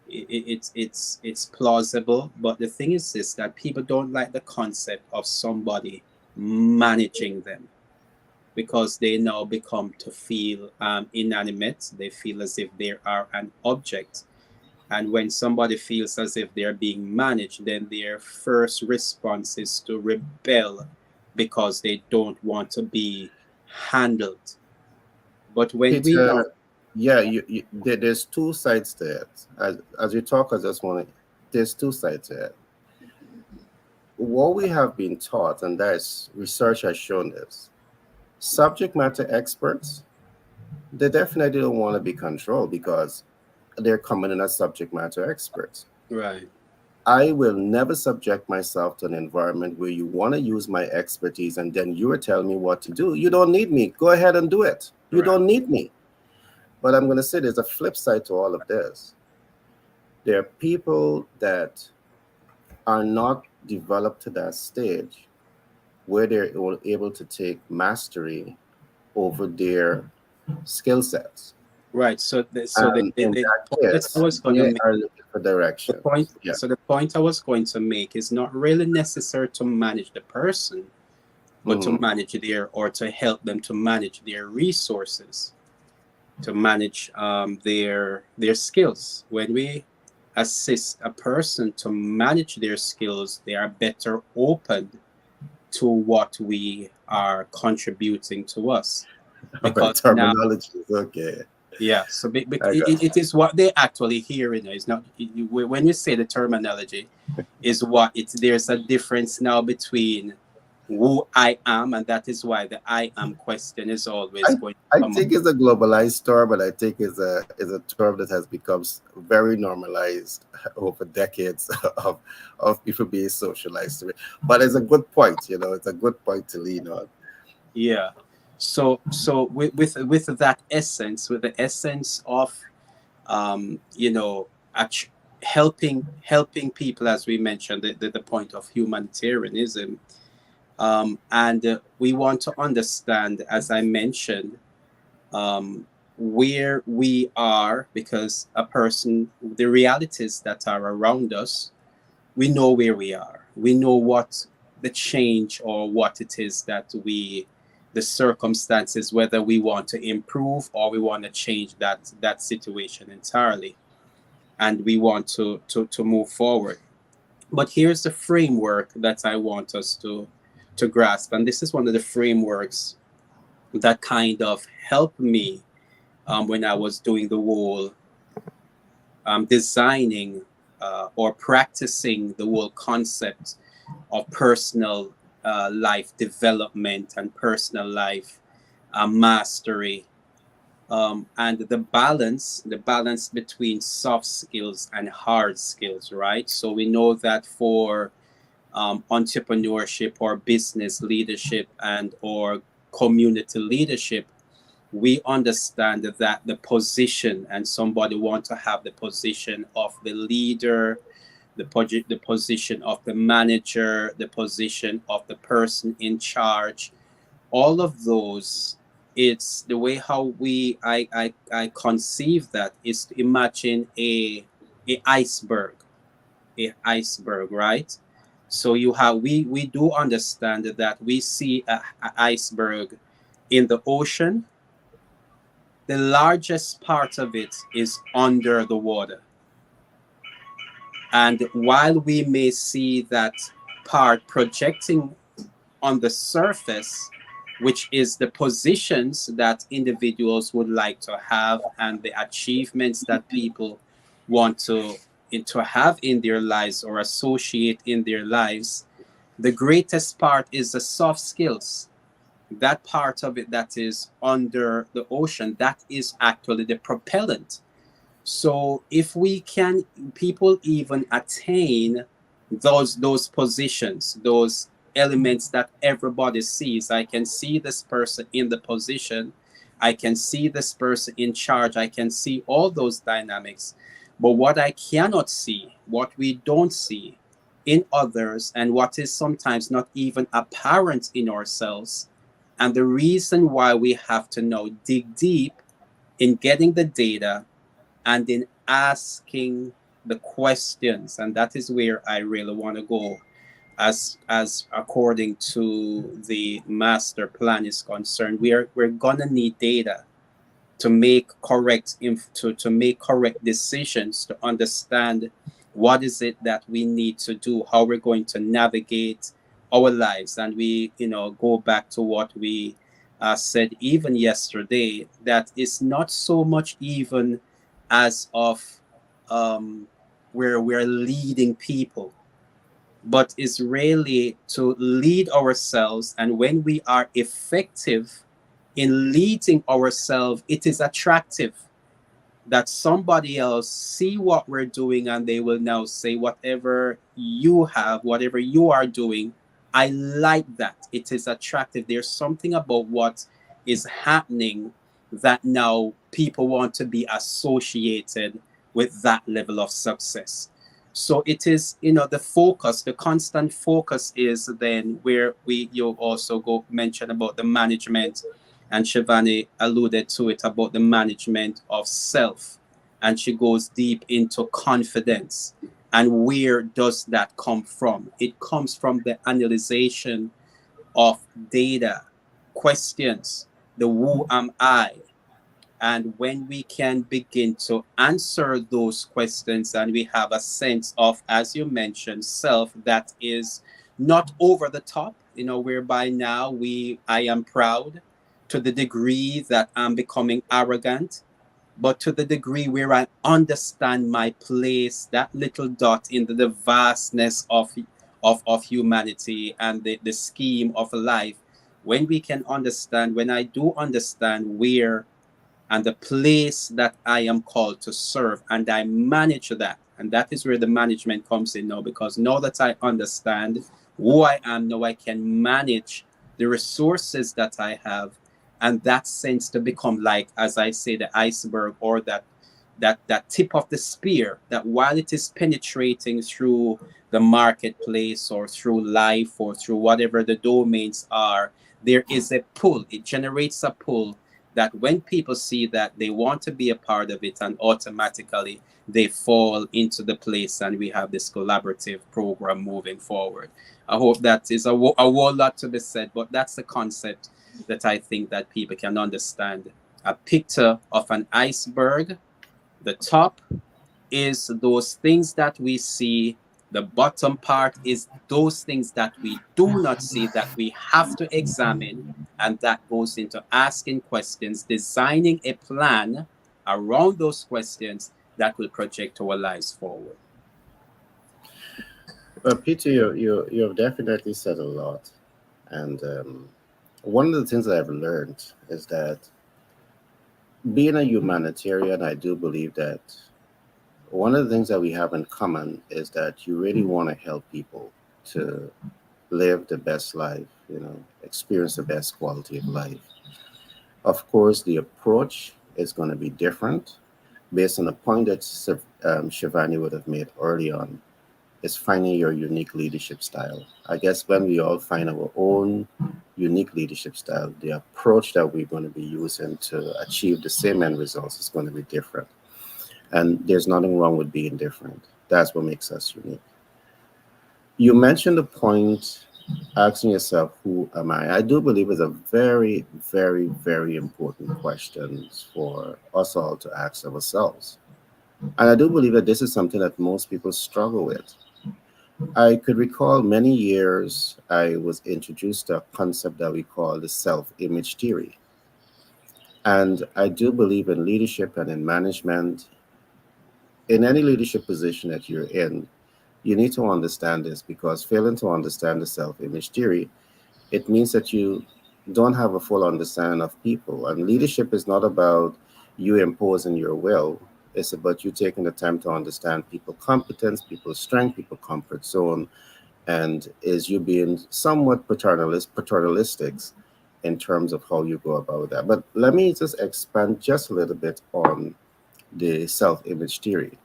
it's plausible. But the thing is this, that people don't like the concept of somebody managing them, because they now become to feel inanimate. They feel as if they are an object, And when somebody feels as if they're being managed, then their first response is to rebel because they don't want to be handled. But when we are, Peter, yeah, there's two sides to it. As you talk, I just want to, there's two sides to it. What we have been taught, and that's research has shown this, subject matter experts, they definitely don't want to be controlled because they're coming in as subject matter experts. right, I will never subject myself to an environment where you want to use my expertise and then you're telling me what to do. You don't need me. Go ahead and do it. You right, don't need me. But I'm going to say there's a flip side to all of this. There are people that are not developed to that stage where they're able to take mastery over their skill sets. right. And in The that point that I case, was going to they make, are looking for the direction. point, Yeah. so the point I was going to make is not really necessary to manage the person, but to Mhm. manage or to help them to manage their resources, to manage their skills. When we assist a person to manage their skills, they are better open to what we are contributing to us. All right, Because now, terminology is okay. yeah, so I got it is what they actually hear in it. It's not when you say the terminology, is what it's there's a difference now between who I am, and that is why the I am question is always I going to I come up. think it's a globalized term, but I think is a term that has become very normalized over decades of people being socialized to it. But it's a good point, you know, it's a good point to lean on. Yeah. So with that essence, with the essence of you know, helping people, as we mentioned, the point of humanitarianism, and we want to understand, as I mentioned, um, where we are, because a person, the realities that are around us, we know where we are. We know what the change or what it is that the circumstances, whether we want to improve or we want to change that situation entirely, and we want to move forward. But here's the framework that I want us to grasp, and this is one of the frameworks that kind of helped me when I was doing the whole designing or practicing the whole concept of personal life development and personal life mastery, and the balance between soft skills and hard skills, right? So we know that for entrepreneurship or business leadership and or community leadership, we understand that the position, and somebody want to have the position of the leader, the position of the manager, the position of the person in charge, all of those, it's the way how I conceive that is to imagine a iceberg, right? So you have we do understand that we see a iceberg in the ocean. The largest part of it is under the water. And while we may see that part projecting on the surface, which is the positions that individuals would like to have and the achievements that people want to have in their lives or associate in their lives, the greatest part is the soft skills. That part of it that is under the ocean, that is actually the propellant. So if we can, people even attain those positions, those elements that everybody sees. I can see this person in the position, I can see this person in charge, I can see all those dynamics. But what I cannot see, what we don't see in others, and what is sometimes not even apparent in ourselves, and the reason why we have to now dig deep in getting the data and in asking the questions, and that is where I really want to go, as according to the master plan is concerned. We're gonna need data. to make to make correct decisions, to understand what is it that we need to do, how we're going to navigate our lives. And we, go back to what we said even yesterday, that it's not so much even as of where we're leading people, but is really to lead ourselves. And when we are effective in leading ourselves, it is attractive that somebody else see what we're doing, and they will now say, whatever you have, whatever you are doing, I like that. It is attractive. There's something about what is happening that now people want to be associated with that level of success. So it is, the focus, the constant focus is then where you also go mention about the management, and Shivani alluded to it about the management of self. And she goes deep into confidence. And where does that come from? It comes from the analyzation of data, questions, the who am I? And when we can begin to answer those questions, and we have a sense of, as you mentioned, self that is not over the top, whereby now I am proud to the degree that I'm becoming arrogant, but to the degree where I understand my place, that little dot in the vastness of humanity and the scheme of life. When we can understand, when I do understand where and the place that I am called to serve, and I manage that. And that is where the management comes in now, because now that I understand who I am, now I can manage the resources that I have, and that sense to become, like, as I say, the iceberg, or that tip of the spear, that while it is penetrating through the marketplace or through life or through whatever the domains are, there is a pull. It generates a pull that when people see that, they want to be a part of it, and automatically they fall into the place, and we have this collaborative program moving forward. I hope that is a whole lot to be said, but that's the concept that I think that people can understand. A picture of an iceberg, the top is those things that we see. The bottom part is those things that we do not see, that we have to examine. And that goes into asking questions, designing a plan around those questions that will project our lives forward. Well, Peter, you have definitely said a lot, and one of the things that I've learned is that being a humanitarian, I do believe that one of the things that we have in common is that you really want to help people to live the best life, experience the best quality of life. Of course, the approach is going to be different based on the point that Shivani would have made early on, is finding your unique leadership style. I guess when we all find our own unique leadership style, the approach that we're going to be using to achieve the same end results is going to be different. And there's nothing wrong with being different. That's what makes us unique. You mentioned the point asking yourself, who am I? I do believe is a very, very, very important question for us all to ask ourselves. And I do believe that this is something that most people struggle with. I could recall many years I was introduced to a concept that we call the self image theory. And I do believe in leadership and in management, in any leadership position that you're in, you need to understand this, because failing to understand the self image theory, it means that you don't have a full understanding of people. And leadership is not about you imposing your will, it's about you taking the time to understand people competence, people's strength, people comfort zone, and is you being somewhat paternalistic in terms of how you go about that. But let me just expand just a little bit on the self-image theory.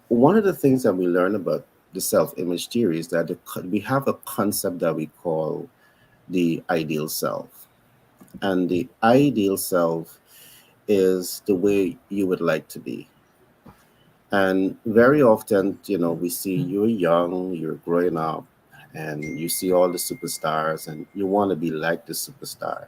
One of the things that we learn about the self-image theory is that we have a concept that we call the ideal self. And the ideal self is the way you would like to be. And very often, we see you're young, you're growing up, and you see all the superstars, and you want to be like the superstar.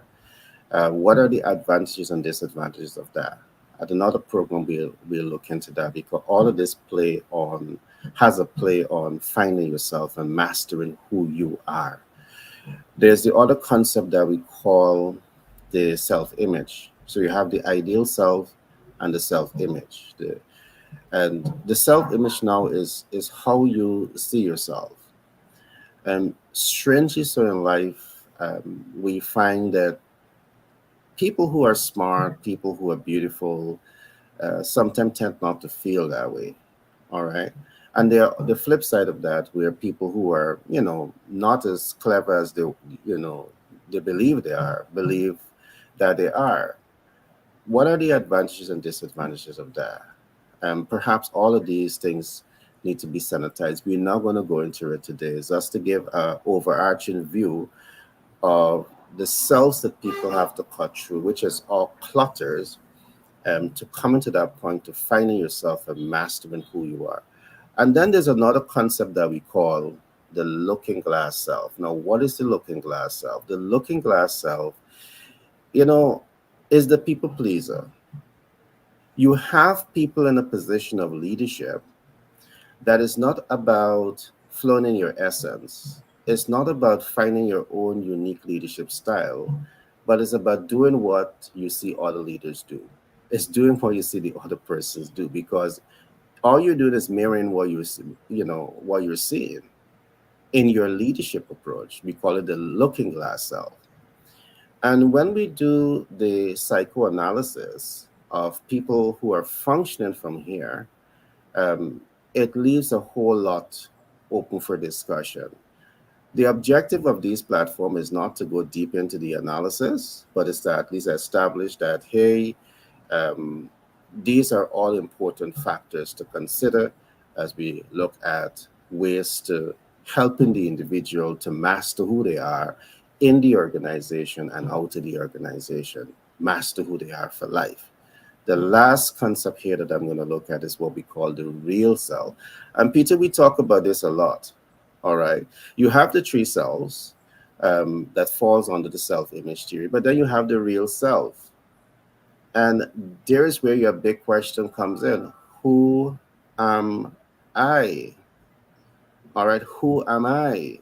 What are the advantages and disadvantages of that? At another program, we'll look into that because all of this play on has a play on finding yourself and mastering who you are. There's the other concept that we call the self-image. So you have the ideal self and the self-image. And the self-image now is how you see yourself. And strangely so in life, we find that people who are smart, people who are beautiful, sometimes tend not to feel that way. All right. And the flip side of that, where people who are, not as clever as you know, they believe that they are. What are the advantages and disadvantages of that? Perhaps all of these things need to be sanitized. We're not going to go into it today. It's just to give an overarching view of the cells that people have to cut through, which is all clutters, to coming to that point of finding yourself and mastering who you are. And then there's another concept that we call the looking glass self. Now, what is the looking glass self? The looking glass self, you know, is the people pleaser. You have people in a position of leadership that is not about flowing in your essence. It's not about finding your own unique leadership style, but it's about doing what you see other leaders do. It's doing what you see the other persons do because all you're doing is mirroring what what you're seeing in your leadership approach. We call it the looking glass self. And when we do the psychoanalysis of people who are functioning from here, um, it leaves a whole lot open for discussion. The objective of these platforms is not to go deep into the analysis, but it's to at least establish that, hey, um, these are all important factors to consider as we look at ways to helping the individual to master who they are in the organization and out of the organization, master who they are for life. The last concept here that I'm going to look at is what we call the real self. And Peter, we talk about this a lot. All right. You have the three cells that falls under the self-image theory, but then you have the real self. And there's where your big question comes in. Who am I? All right. Who am I?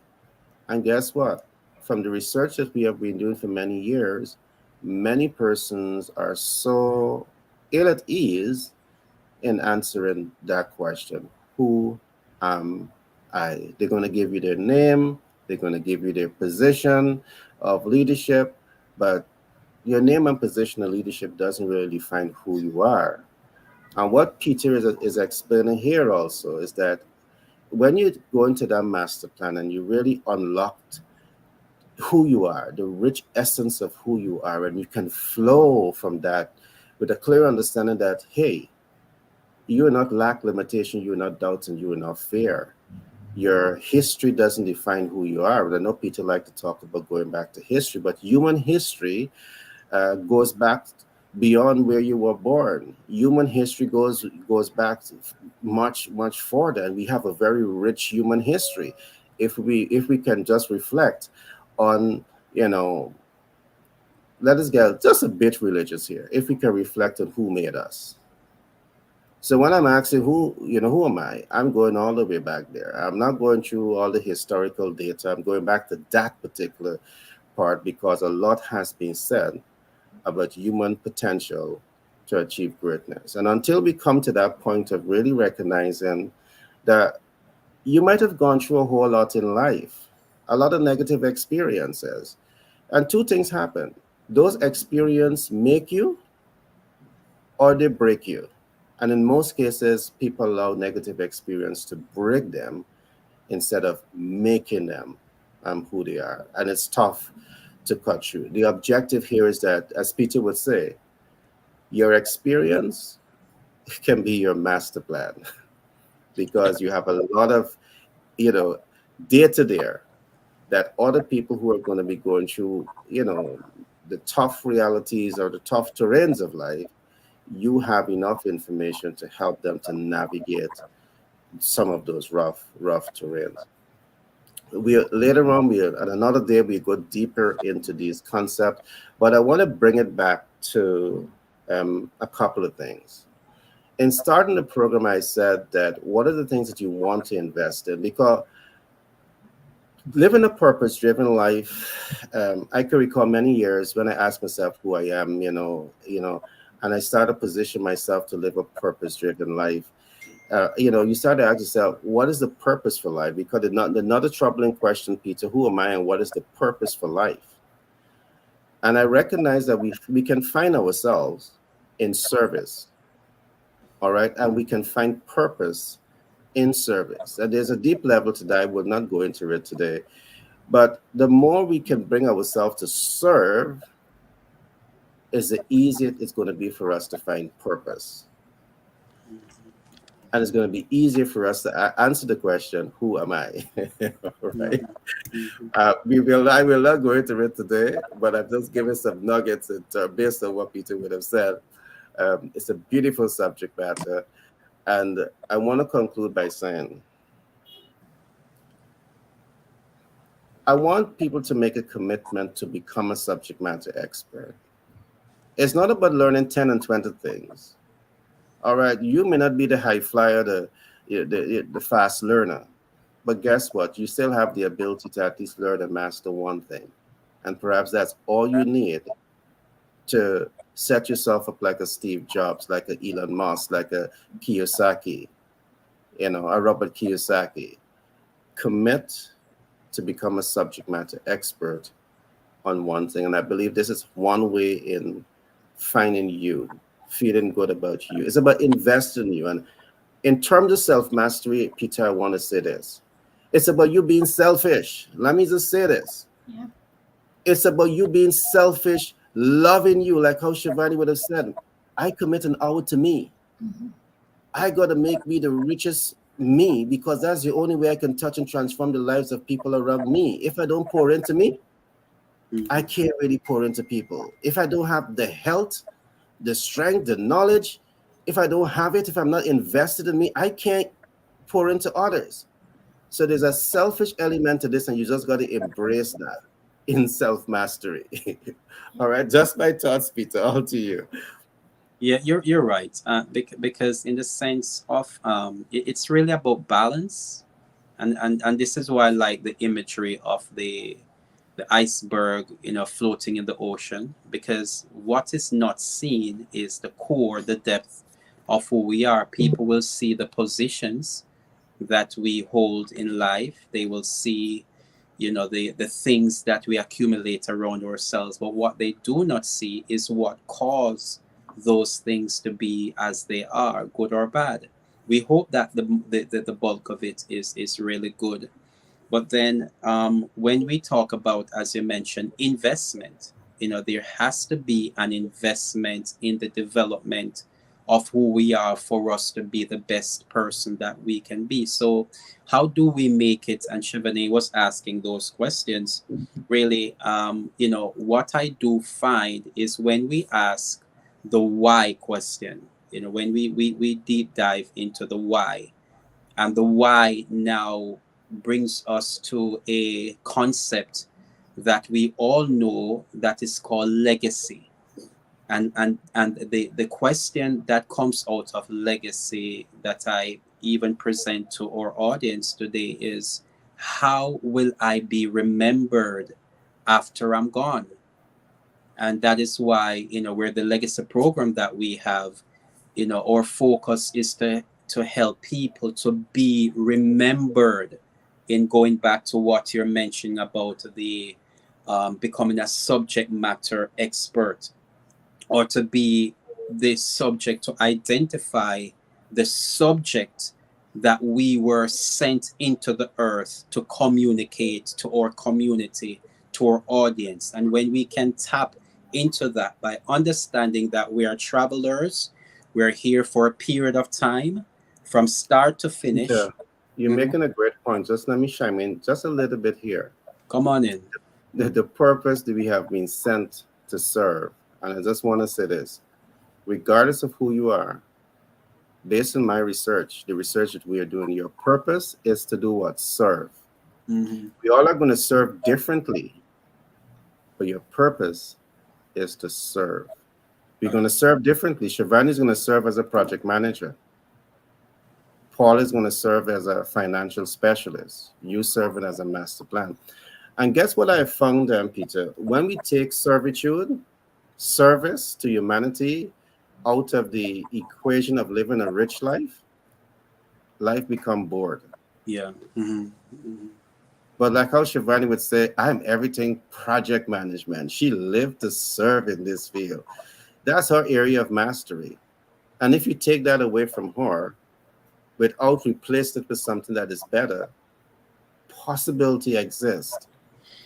And guess what? From the research that we have been doing for many years, many persons are so ill at ease in answering that question. Who am I? They're going to give you their name, they're going to give you their position of leadership, but your name and position of leadership doesn't really define who you are. And what Peter is explaining here also is that when you go into that master plan and you really unlocked who you are, the rich essence of who you are, and you can flow from that with a clear understanding that, hey, you are not lack limitation, you are not doubting, you are not fear. Your history doesn't define who you are. And I know Peter like to talk about going back to history, but human history goes back beyond where you were born. Human history goes back much further, and we have a very rich human history. If we can just reflect on, you know, let us get just a bit religious here. If we can reflect on who made us. So when I'm asking who am I? I'm going all the way back there. I'm not going through all the historical data. I'm going back to that particular part because a lot has been said about human potential to achieve greatness. And until we come to that point of really recognizing that you might have gone through a whole lot in life, a lot of negative experiences, and two things happen. Those experiences make you or they break you. And in most cases, people allow negative experience to break them instead of making them who they are. And it's tough to cut through. The objective here is that, as Peter would say, your experience can be your master plan because you have a lot of, data there that other people who are going to be going through, the tough realities or the tough terrains of life, you have enough information to help them to navigate some of those rough terrains. We later on, we at another day we go deeper into these concepts, but I want to bring it back to a couple of things. In starting the program, I said that what are the things that you want to invest in? Because living a purpose-driven life, I can recall many years when I asked myself who I am, and I started to position myself to live a purpose-driven life. You start to ask yourself, what is the purpose for life? Because another troubling question, Peter, who am I and what is the purpose for life? And I recognize that we can find ourselves in service, all right, and we can find purpose in service. And there's a deep level to that. I will not go into it today. But the more we can bring ourselves to serve, is the easier it's going to be for us to find purpose. And it's going to be easier for us to answer the question, who am I? Right? Mhm. Mhm. I will not go into it today, but I'm just giving some nuggets based on what Peter would have said. It's a beautiful subject matter. And I want to conclude by saying, I want people to make a commitment to become a subject matter expert. It's not about learning 10 and 20 things. All right, you may not be the high flyer, the fast learner, but guess what? You still have the ability to at least learn and master one thing. And perhaps that's all you need to set yourself up like a Steve Jobs, like a Elon Musk, like a Kiyosaki, a Robert Kiyosaki. Commit to become a subject matter expert on one thing. And I believe this is one way in finding you, feeling good about you. It's about investing in you. And in terms of self mastery, Peter, I want to say this. It's about you being selfish. Let me just say this. Yeah. It's about you being selfish, loving you, like how Shivani would have said. I commit an hour to me. Mhm. I got to make me the richest me because that's the only way I can touch and transform the lives of people around me. If I don't pour into me, I Mhm. can't really pour into people. If I don't have the health, the strength, the knowledge, if I don't have it, if I'm not invested in me, I can't pour into others. So there's a selfish element to this, and you just got to embrace that in self mastery. All right, just my thoughts, Peter. All to you. Yeah, you're right. Because in the sense of it's really about balance, and this is why I like the imagery of the iceberg, floating in the ocean, because what is not seen is the core, the depth of who we are. People will see the positions that we hold in life. They will see, the things that we accumulate around ourselves. But what they do not see is what caused those things to be as they are, good or bad. We hope that the bulk of it is really good. But then when we talk about, as you mentioned, investment, there has to be an investment in the development of who we are for us to be the best person that we can be. So, how do we make it? And Shivani was asking those questions. Really, what I do find is when we ask the why question, when we deep dive into the why, and the why now brings us to a concept that we all know that is called legacy. And the question that comes out of legacy that I even present to our audience today is, how will I be remembered after I'm gone? And that is why, we're the legacy program that we have. Our focus is to help people to be remembered, in going back to what you're mentioning about the becoming a subject matter expert, or to be the subject, to identify the subject that we were sent into the earth to communicate to our community, to our audience. And when we can tap into that by understanding that we are travelers, we're here for a period of time from start to finish. Peter, you're Mhm. making a great point. Just let me chime in just a little bit here. Come on in. The purpose that we have been sent to serve. And I just want to say this, regardless of who you are, based on my research, the research that we are doing, your purpose is to do what? Serve. Mm-hmm. We all are going to serve differently, but your purpose is to serve. We're going to serve differently. Shivani is going to serve as a project manager. Paul is going to serve as a financial specialist. You serving as a master plan. And guess what I found, Peter? When we take servitude, service to humanity out of the equation of living a rich life, life become bored. Yeah. Mm-hmm. Mm-hmm. But like how Shivani would say, I'm everything project management. She lived to serve in this field. That's her area of mastery. And if you take that away from her without replacing it with something that is better, possibility exists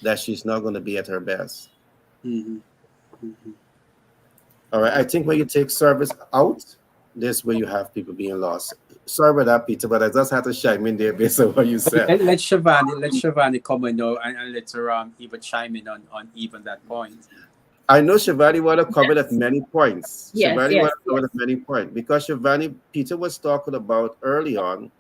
that she's not going to be at her best. Mm-hmm. Mm-hmm. All right. I think when you take service out, this where you have people being lost. Sorry about that, Peter, but I just had to chime in there based on what you said. Let Shivani come in now and let her even chime in on even that point. I know Shivani want to cover at Yes, many points. yes, Shivani yes, want to cover yes. at many points because Shivani, Peter was talking about early on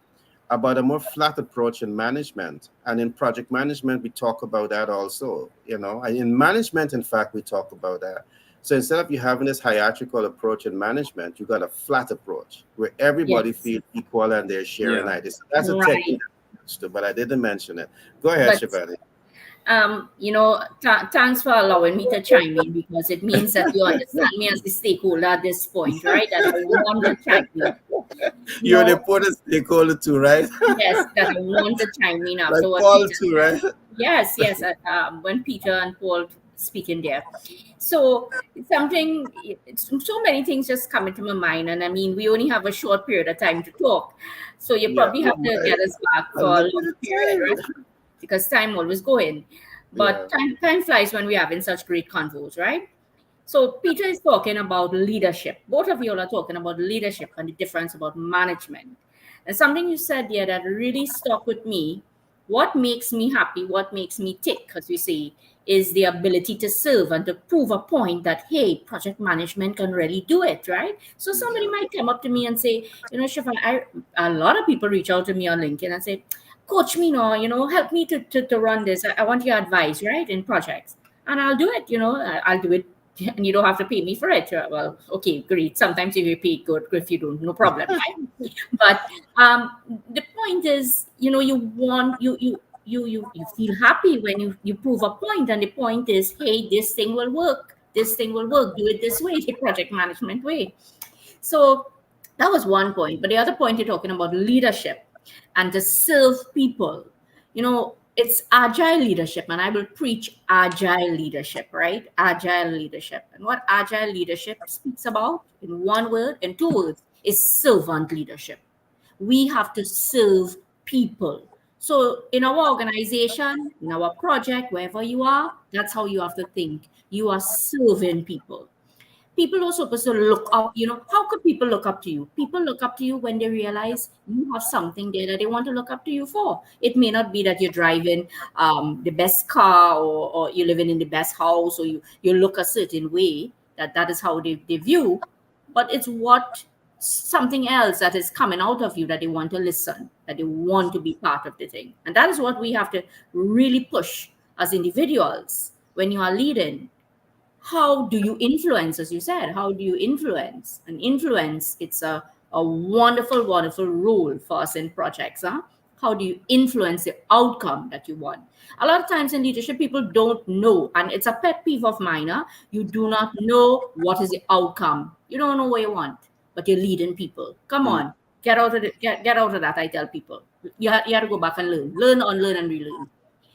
about a more flat approach in management. And in project management, we talk about that also, and in management, in fact, we talk about that. So instead of you having this hierarchical approach in management, you got a flat approach where everybody Yes. feels equal and they're sharing Yeah. ideas. So that's a technique Right. I understood, but I didn't mention it. Go ahead, But Shivani. thanks for allowing me to chime in because it means that you understand me as the stakeholder at this point, right? That I want to chime in. You You're an know, important stakeholder too, right? yes, that I want to chime in Like after what Paul Peter too, said. right? Yes, yes. When Peter and Paul speaking there, so something, so many things just come into my mind, and I mean, we only have a short period of time to talk, so you Yeah. probably Oh have to my. get us back And for a look at long the period, right? time. Because time always going, Yeah. but time flies when we're having such great convos, right? So Peter is talking about leadership. Both of you all are talking about leadership and the difference about management. And something you said there that really stuck with me. What makes me happy, what makes me tick, as we say, is the ability to serve and to prove a point that, hey, project management can really do it, right? So somebody Yeah. might come up to me and say, Shafan, a lot of people reach out to me on LinkedIn and say, coach me now, help me to run this. I want your advice, right, in projects. And I'll do it, I'll do it and you don't have to pay me for it. Well, okay, great. Sometimes if you pay, good. If you don't, no problem, right? But the point is, you want you feel happy when you prove a point, and the point is, hey, this thing will work. This thing will work. Do it this way, the project management way. So that was one point. But the other point, you're talking about leadership and to serve people. It's agile leadership, and I will preach agile leadership, right? Agile leadership. And what agile leadership speaks about in one word, in two words, is servant leadership. We have to serve people. So in our organization, in our project, wherever you are, that's how you have to think. You are serving people. People are supposed to look up. How could people look up to you? People look up to you when they realize you have something there that they want to look up to you for. It may not be that you're driving the best car, or you're living in the best house, or you look a certain way, that is how they view, but it's what something else that is coming out of you that they want to listen, that they want to be part of the thing. And that is what we have to really push as individuals when you are leading. How do you influence, as you said? How do you influence? And influence, it's a wonderful, wonderful role for us in projects. How do you influence the outcome that you want? A lot of times in leadership, people don't know, and it's a pet peeve of mine. You do not know what is the outcome. You don't know what you want, but you're leading people. Come Mm. on, get out of that. I tell people, you have to go back and learn, unlearn, and relearn.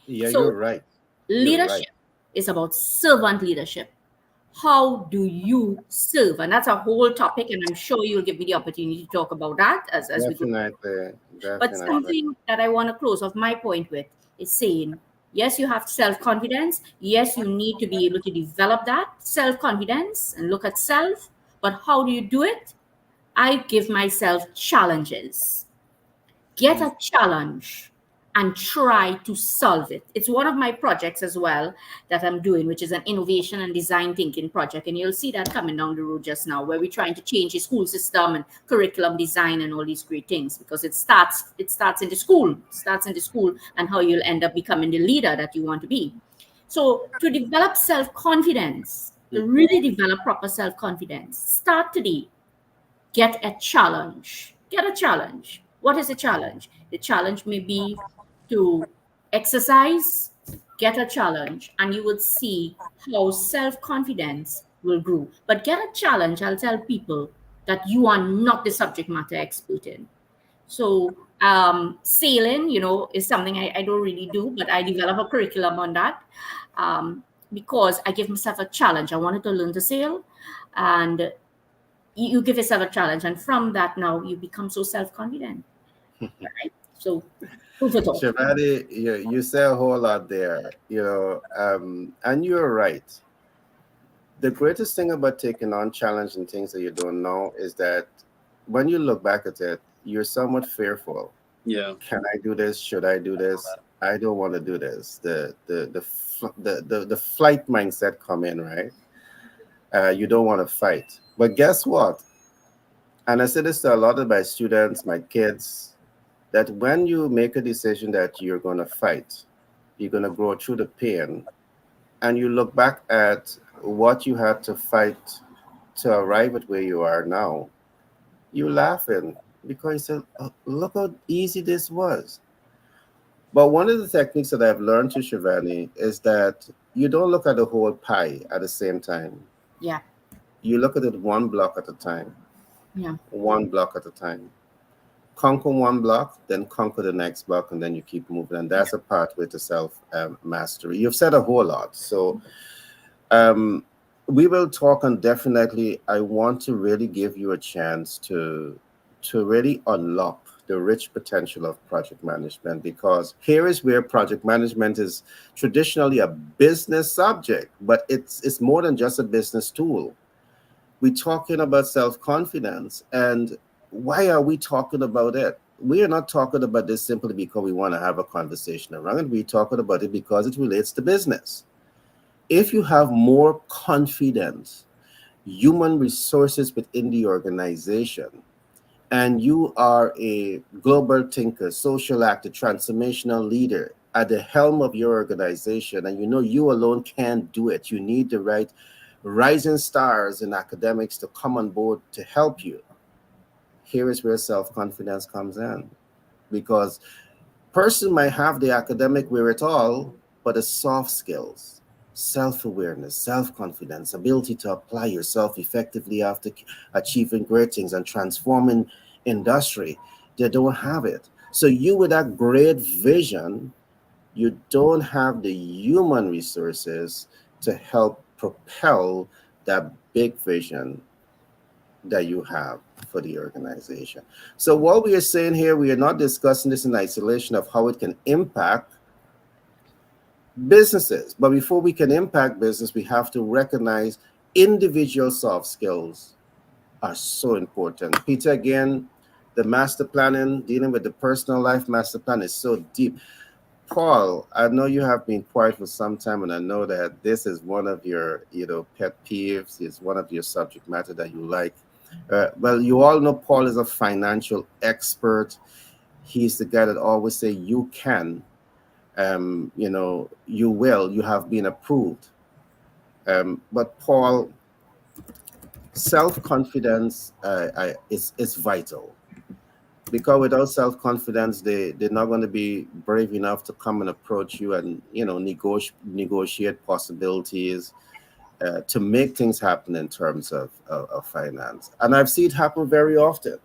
Yeah, you're So right. You're right. leadership is about servant leadership. How do you serve? And that's a whole topic, and I'm sure you'll give me the opportunity to talk about that as we go. Definitely. But Definitely. something that I want to close off my point with is saying, yes, you have self-confidence. Yes, you need to be able to develop that self-confidence and look at self. But how do you do it? I give myself challenges. Get Mm. a challenge and try to solve it. It's one of my projects as well that I'm doing, which is an innovation and design thinking project. And you'll see that coming down the road just now, where we're trying to change the school system and curriculum design and all these great things, because it starts in the school, and how you'll end up becoming the leader that you want to be. So to develop self-confidence, to really develop proper self-confidence, start today. Get a challenge. Get a challenge. What is a challenge? The challenge may be to exercise. Get a challenge, and you would see how self confidence will grow. But get a challenge, I'll tell people that you are not the subject matter expert in. So, sailing, is something I don't really do, but I develop a curriculum on that, because I give myself a challenge. I wanted to learn to sail, and you give yourself a challenge, and from that now you become so self-confident, right? So food for thought. Shivani, you say a whole lot there, and you're right. The greatest thing about taking on challenge and things that you don't know is that when you look back at it, you're somewhat fearful. Yeah. Can I do this? Should I do this? I don't want to do this. The flight mindset come in, right? You don't want to fight. But guess what? And I say this to a lot of my students, my kids, that when you make a decision that you're going to fight, you're going to go through the pain, and you look back at what you had to fight to arrive at where you are now, you're laughing because you said, oh, look how easy this was. But one of the techniques that I've learned to Shivani is that you don't look at the whole pie at the same time. Yeah. You look at it one block at a time, Yeah. one block at a time. Conquer one block, then conquer the next block, and then you keep moving. And that's a pathway to self mastery. You've said a whole lot. So um, we will talk, and definitely I want to really give you a chance to really unlock the rich potential of project management, because here is where project management is traditionally a business subject, but it's more than just a business tool. We're talking about self-confidence. And why are we talking about it? We are not talking about this simply because we want to have a conversation around it. We're talking about it because it relates to business. If you have more confidence, human resources within the organization, and you are a global thinker, social actor, transformational leader at the helm of your organization, and you know you alone can't do it, you need the right rising stars in academics to come on board to help you. Here is where self-confidence comes in, because person might have the academic wherewithal, but the soft skills, self-awareness, self-confidence, ability to apply yourself effectively after achieving great things and transforming industry, they don't have it. So you with that great vision, you don't have the human resources to help propel that big vision that you have for the organization. So what we are saying here, we are not discussing this in isolation of how it can impact businesses. But before we can impact business, we have to recognize individual soft skills are so important. Peter, again, the master planning, dealing with the personal life master plan is so deep. Paul, I know you have been quiet for some time, and I know that this is one of your, pet peeves. It's one of your subject matter that you like. Well, you all know Paul is a financial expert. He's the guy that always say you can, you will, you have been approved. But Paul, self-confidence is vital, because without self-confidence, they're not going to be brave enough to come and approach you and negotiate possibilities, to make things happen in terms of finance. And I've seen it happen very often.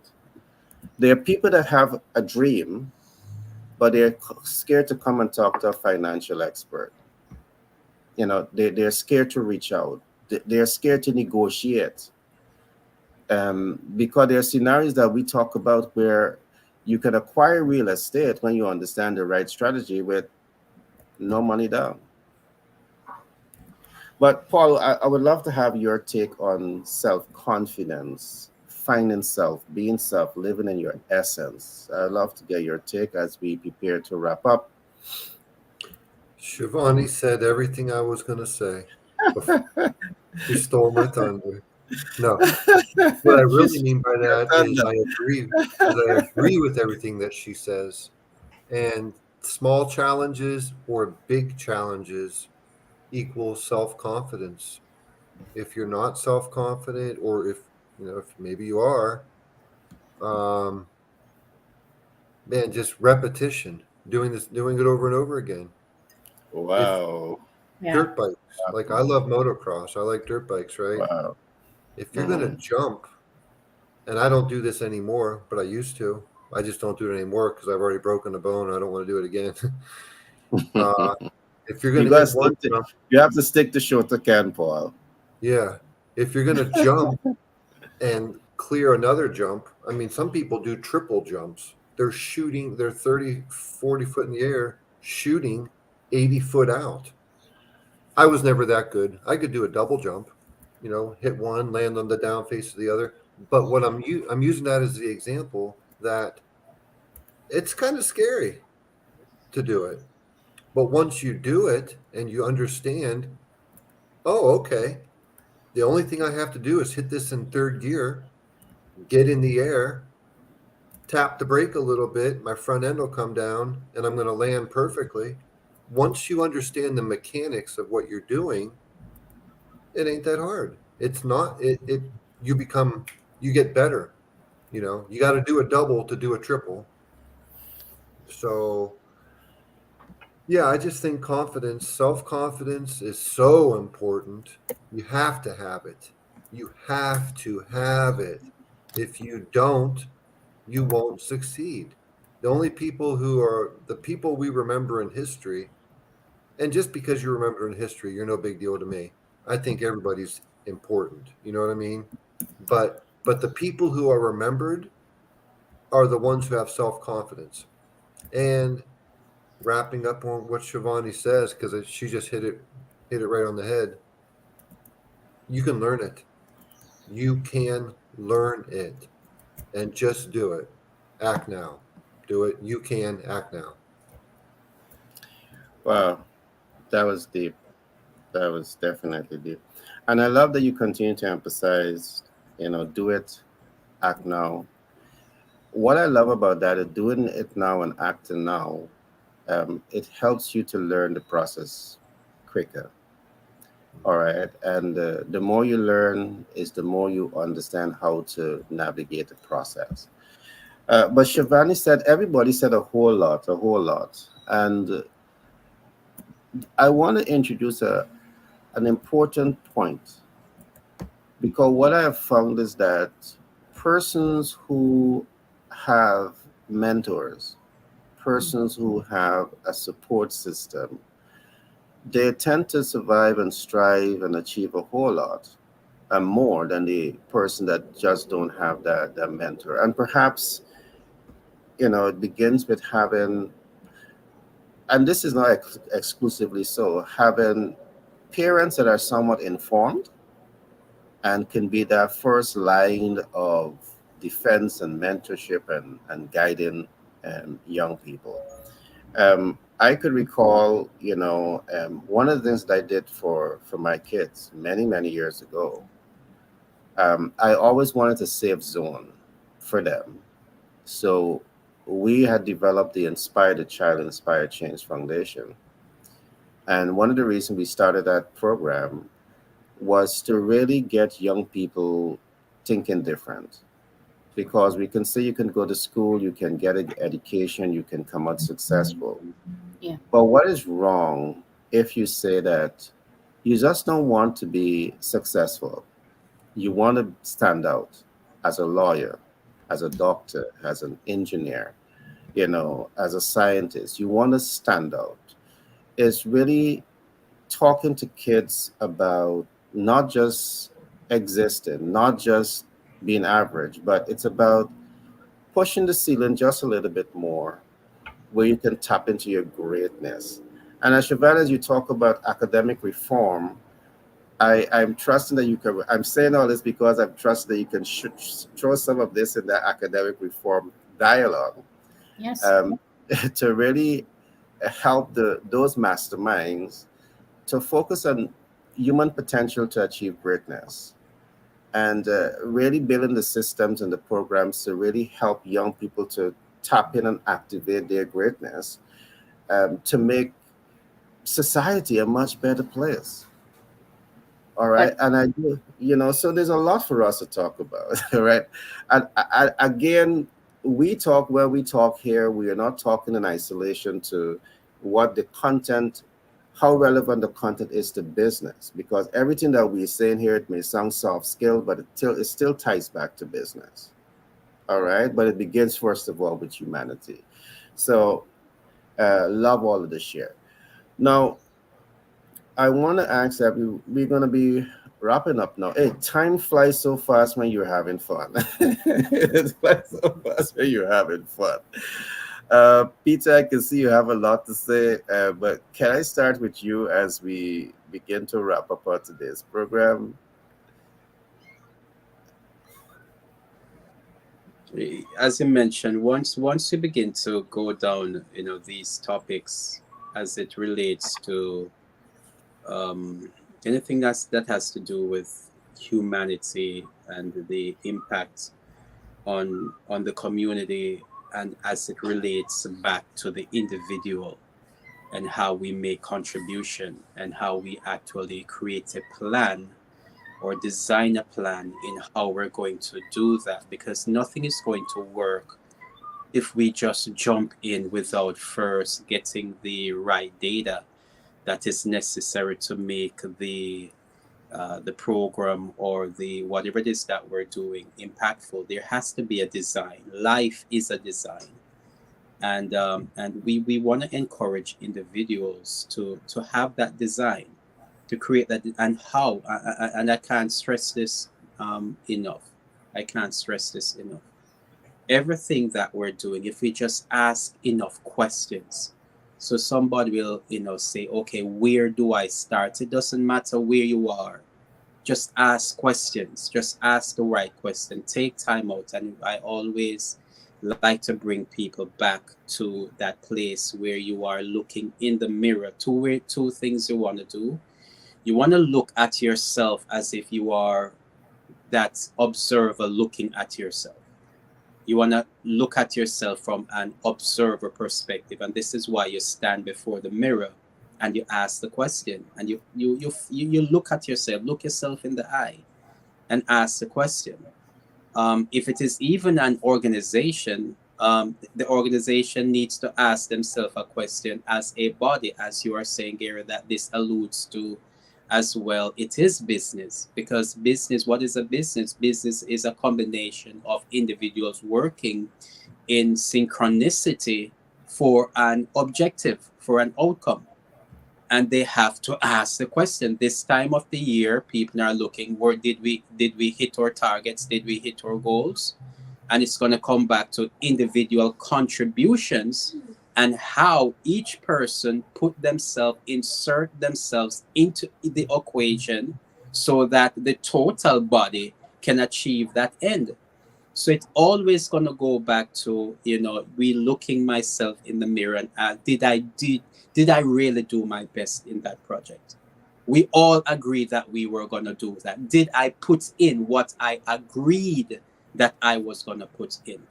There are people that have a dream, but they're scared to come and talk to a financial expert. They're scared to reach out. They're scared to negotiate, because there are scenarios that we talk about where you can acquire real estate when you understand the right strategy with no money down. But Paul, I would love to have your take on self-confidence finding self, being self, living in your essence. I'd love to get your take as we prepare to wrap up. Shivani said everything I was going to say. She stole my thunder. No, what I really She's mean by your that is thunder. I agree with everything that she says. And small challenges or big challenges equal self-confidence. If you're not self-confident, or if maybe you are, um, man, just repetition, doing it over and over again. If Wow. Yeah. dirt bikes, like I love motocross, I like dirt bikes, right? Wow. If you're gonna Mhm. jump, and I don't do this anymore, but I used to. I just don't do it anymore because I've already broken a bone. I don't want to do it again. uh, if you're You gonna gotta hit one stick to. jump, You have to stick to shorter can, Paul. yeah. If you're gonna jump and clear another jump, I mean, some people do triple jumps. They're shooting. They're 30, 40 foot in the air, shooting 80 foot out. I was never that good. I could do a double jump, hit one, land on the down face of the other. But what I'm using that as the example that it's kind of scary to do it. But once you do it and you understand, oh, okay, the only thing I have to do is hit this in third gear, get in the air, tap the brake a little bit, my front end will come down, and I'm going to land perfectly. Once you understand the mechanics of what you're doing, it ain't that hard. It's not, you get better. You got to do a double to do a triple. So, yeah, I just think self confidence is so important. You have to have it. You have to have it. If you don't, you won't succeed. The people we remember in history, and just because you remember in history, you're no big deal to me. I think everybody's important. You know what I mean? But the people who are remembered are the ones who have self confidence. And wrapping up on what Shivani says, because she just hit it right on the head. You can learn it. You can learn it, and just do it. Act now. Do it. You can act now. Wow, that was deep. That was definitely deep. And I love that you continue to emphasize, do it, act now. What I love about that is doing it now and acting now. It helps you to learn the process quicker. All right. And the more you learn is the more you understand how to navigate the process. But Shivani said, everybody said a whole lot, a whole lot. And I want to introduce an important point, because what I have found is that persons who have mentors, persons who have a support system, they tend to survive and strive and achieve a whole lot and more than the person that just don't have that mentor. And perhaps, it begins with having, and this is not exclusively so, having parents that are somewhat informed and can be that first line of defense and mentorship and guiding young people. I could recall, one of the things that I did for my kids many, many years ago. I always wanted to save zone for them. So we had developed the Inspire the Child, Inspire Change Foundation. And one of the reasons we started that program was to really get young people thinking different. Because we can say you can go to school, you can get an education, you can come out successful. Yeah. But what is wrong if you say that you just don't want to be successful? You want to stand out as a lawyer, as a doctor, as an engineer, as a scientist. You want to stand out. It's really talking to kids about not just existing, not just being average, but it's about pushing the ceiling just a little bit more where you can tap into your greatness. And as Siobhan, as you talk about academic reform, I'm trusting that you can. I'm saying all this because I'm trusting that you can throw some of this in the academic reform dialogue, Yes. um, to really help those masterminds to focus on human potential to achieve greatness, and really building the systems and the programs to really help young people to tap in and activate their greatness, to make society a much better place. All But right. And I do, so there's a lot for us to talk about. All right. And again, we talk where we talk here. We are not talking in isolation to what the content, how relevant the content is to business, because everything that we're saying here, it may sound soft skill, but it still ties back to business. All right. But it begins, first of all, with humanity. So, love all of this share. Now, I want to ask that we're going to be wrapping up now. Hey, time flies so fast when you're having fun. It flies so fast when you're having fun. Peter, I can see you have a lot to say, but can I start with you as we begin to wrap up our today's program? As you mentioned, once you begin to go down, these topics as it relates to anything that has to do with humanity and the impact on the community, and as it relates back to the individual, and how we make contribution, and how we actually create a plan or design a plan in how we're going to do that, because nothing is going to work if we just jump in without first getting the right data that is necessary to make the program or the whatever it is that we're doing impactful. There has to be a design. Life is a design, and we want to encourage individuals to have that design, to create that, and how, and I can't stress this enough. I can't stress this enough. Everything that we're doing, if we just ask enough questions, so somebody will, say, okay, where do I start? It doesn't matter where you are. Just ask questions. Just ask the right question. Take time out. And I always like to bring people back to that place where you are looking in the mirror. Two things you want to do. You want to look at yourself as if you are that observer looking at yourself. You want to look at yourself from an observer perspective, and this is why you stand before the mirror and you ask the question, and you look at yourself, look yourself in the eye, and ask the question. If it is even an organization, the organization needs to ask themselves a question as a body, as you are saying, Gary, that this alludes to as well. It is business, because business, what is a business? Business is a combination of individuals working in synchronicity for an objective, for an outcome. And they have to ask the question. This time of the year, people are looking, where did we hit our targets? Did we hit our goals? And it's going to come back to individual contributions and how each person insert themselves into the equation, so that the total body can achieve that end. So it's always going to go back to, we looking myself in the mirror and did I really do my best in that project? We all agreed that we were going to do that. Did I put in what I agreed that I was going to put in?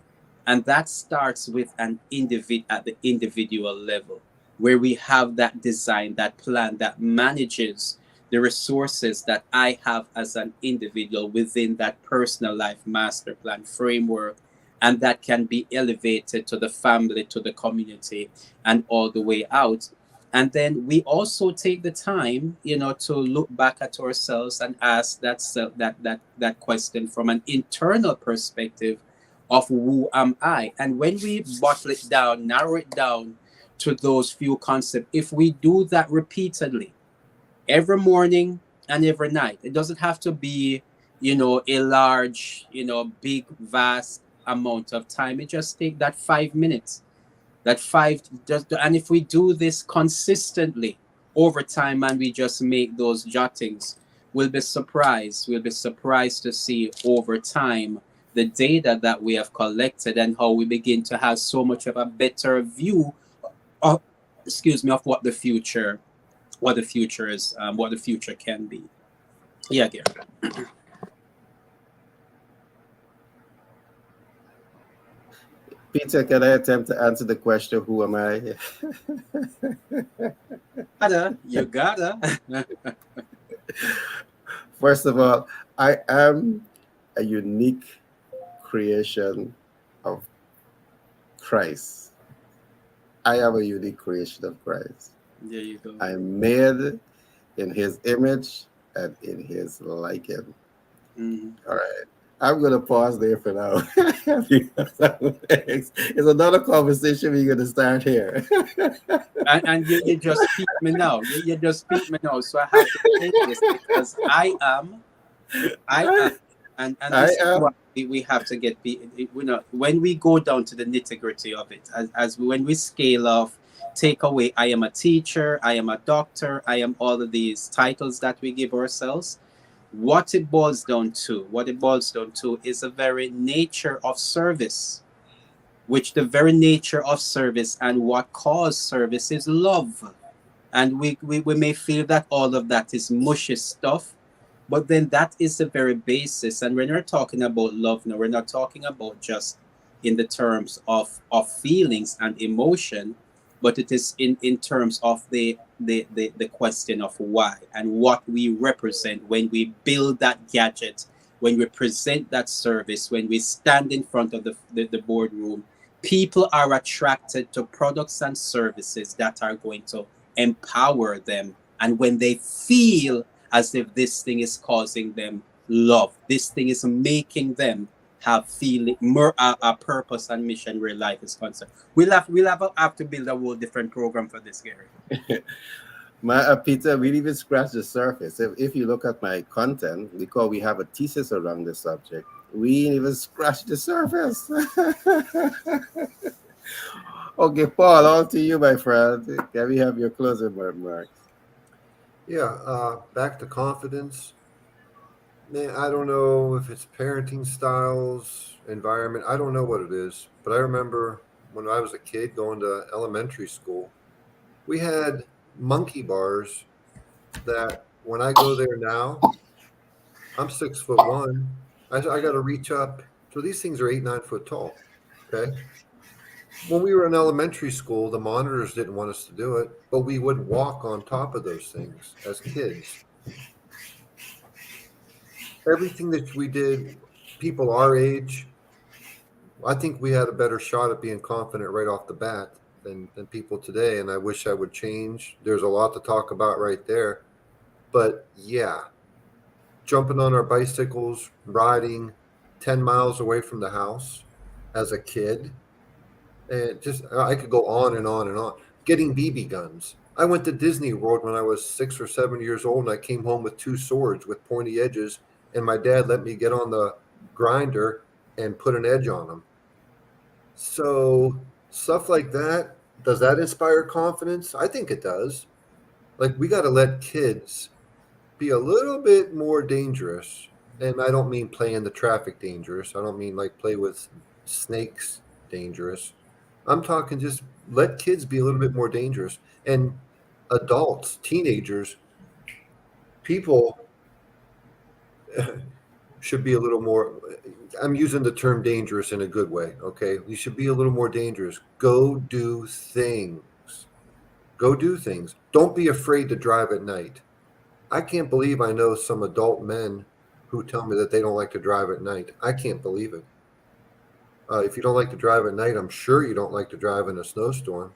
And that starts with an individual, at the individual level, where we have that design, that plan that manages the resources that I have as an individual within that personal life master plan framework, and that can be elevated to the family, to the community, and all the way out. And then we also take the time, to look back at ourselves and ask that question from an internal perspective of who am I. And when we bottle it down, narrow it down to those few concepts, if we do that repeatedly, every morning and every night, it doesn't have to be, a large, big, vast amount of time. It just take that 5 minutes, that five, just, and if we do this consistently over time, and we just make those jottings, we'll be surprised. We'll be surprised to see over time the data that we have collected and how we begin to have so much of a better view of, excuse me, of what the future is, what the future can be. Yeah, Gary. Peter, can I attempt to answer the question, who am I? You gotta. First of all, I am a unique creation of Christ. I am a unique creation of Christ. There you go. I'm made in his image and in his liking. Mhm. All right. I'm going to pause there for now. It's another conversation we're going to start here. And you just speak me now. You just speak me now. So I have to say this because I am, and I this is am. what we have to get. You know, when we go down to the nitty gritty of it, as when we scale off, take away. I am a teacher. I am a doctor. I am all of these titles that we give ourselves. What it boils down to, is the very nature of service, which the very nature of service and what causes service is love. And we may feel that all of that is mushy stuff, but then that is the very basis. And when we're talking about love now, we're not talking about just in the terms of feelings and emotion, but it is in terms of the question of why and what we represent when we build that gadget, when we present that service, when we stand in front of the boardroom. People are attracted to products and services that are going to empower them. And when they feel as if this thing is causing them love, this thing is making them have feeling more a purpose and mission where life is concerned. We'll have to build a whole different program for this, Gary. Peter, we didn't even scratch the surface. If you look at my content, because we have a thesis around this subject, we didn't even scratch the surface. Okay, Paul, on to you, my friend. Can we have your closing remarks? Yeah, back to confidence. Man, I don't know if it's parenting styles, environment. I don't know what it is, but I remember when I was a kid going to elementary school, we had monkey bars that when I go there now, I'm 6'1". I got to reach up. So these things are 8, 9 foot tall. Okay. When we were in elementary school, the monitors didn't want us to do it, but we would walk on top of those things as kids. Everything that we did, people our age, I think we had a better shot at being confident right off the bat than people today. And I wish I would change. There's a lot to talk about right there. But yeah, jumping on our bicycles, riding 10 miles away from the house as a kid. And just, I could go on and on and on. Getting BB guns. I went to Disney World when I was 6 or 7 years old, and I came home with 2 swords with pointy edges. And my dad let me get on the grinder and put an edge on them. So, stuff like that, does that inspire confidence? I think it does. Like, we got to let kids be a little bit more dangerous. And I don't mean play in the traffic dangerous. I don't mean like play with snakes dangerous. I'm talking just let kids be a little bit more dangerous. And adults, teenagers, people should be a little more. I'm using the term dangerous in a good way. Okay. You should be a little more dangerous. Go do things. Go do things. Don't be afraid to drive at night. I can't believe I know some adult men who tell me that they don't like to drive at night. I can't believe it. If you don't like to drive at night, I'm sure you don't like to drive in a snowstorm.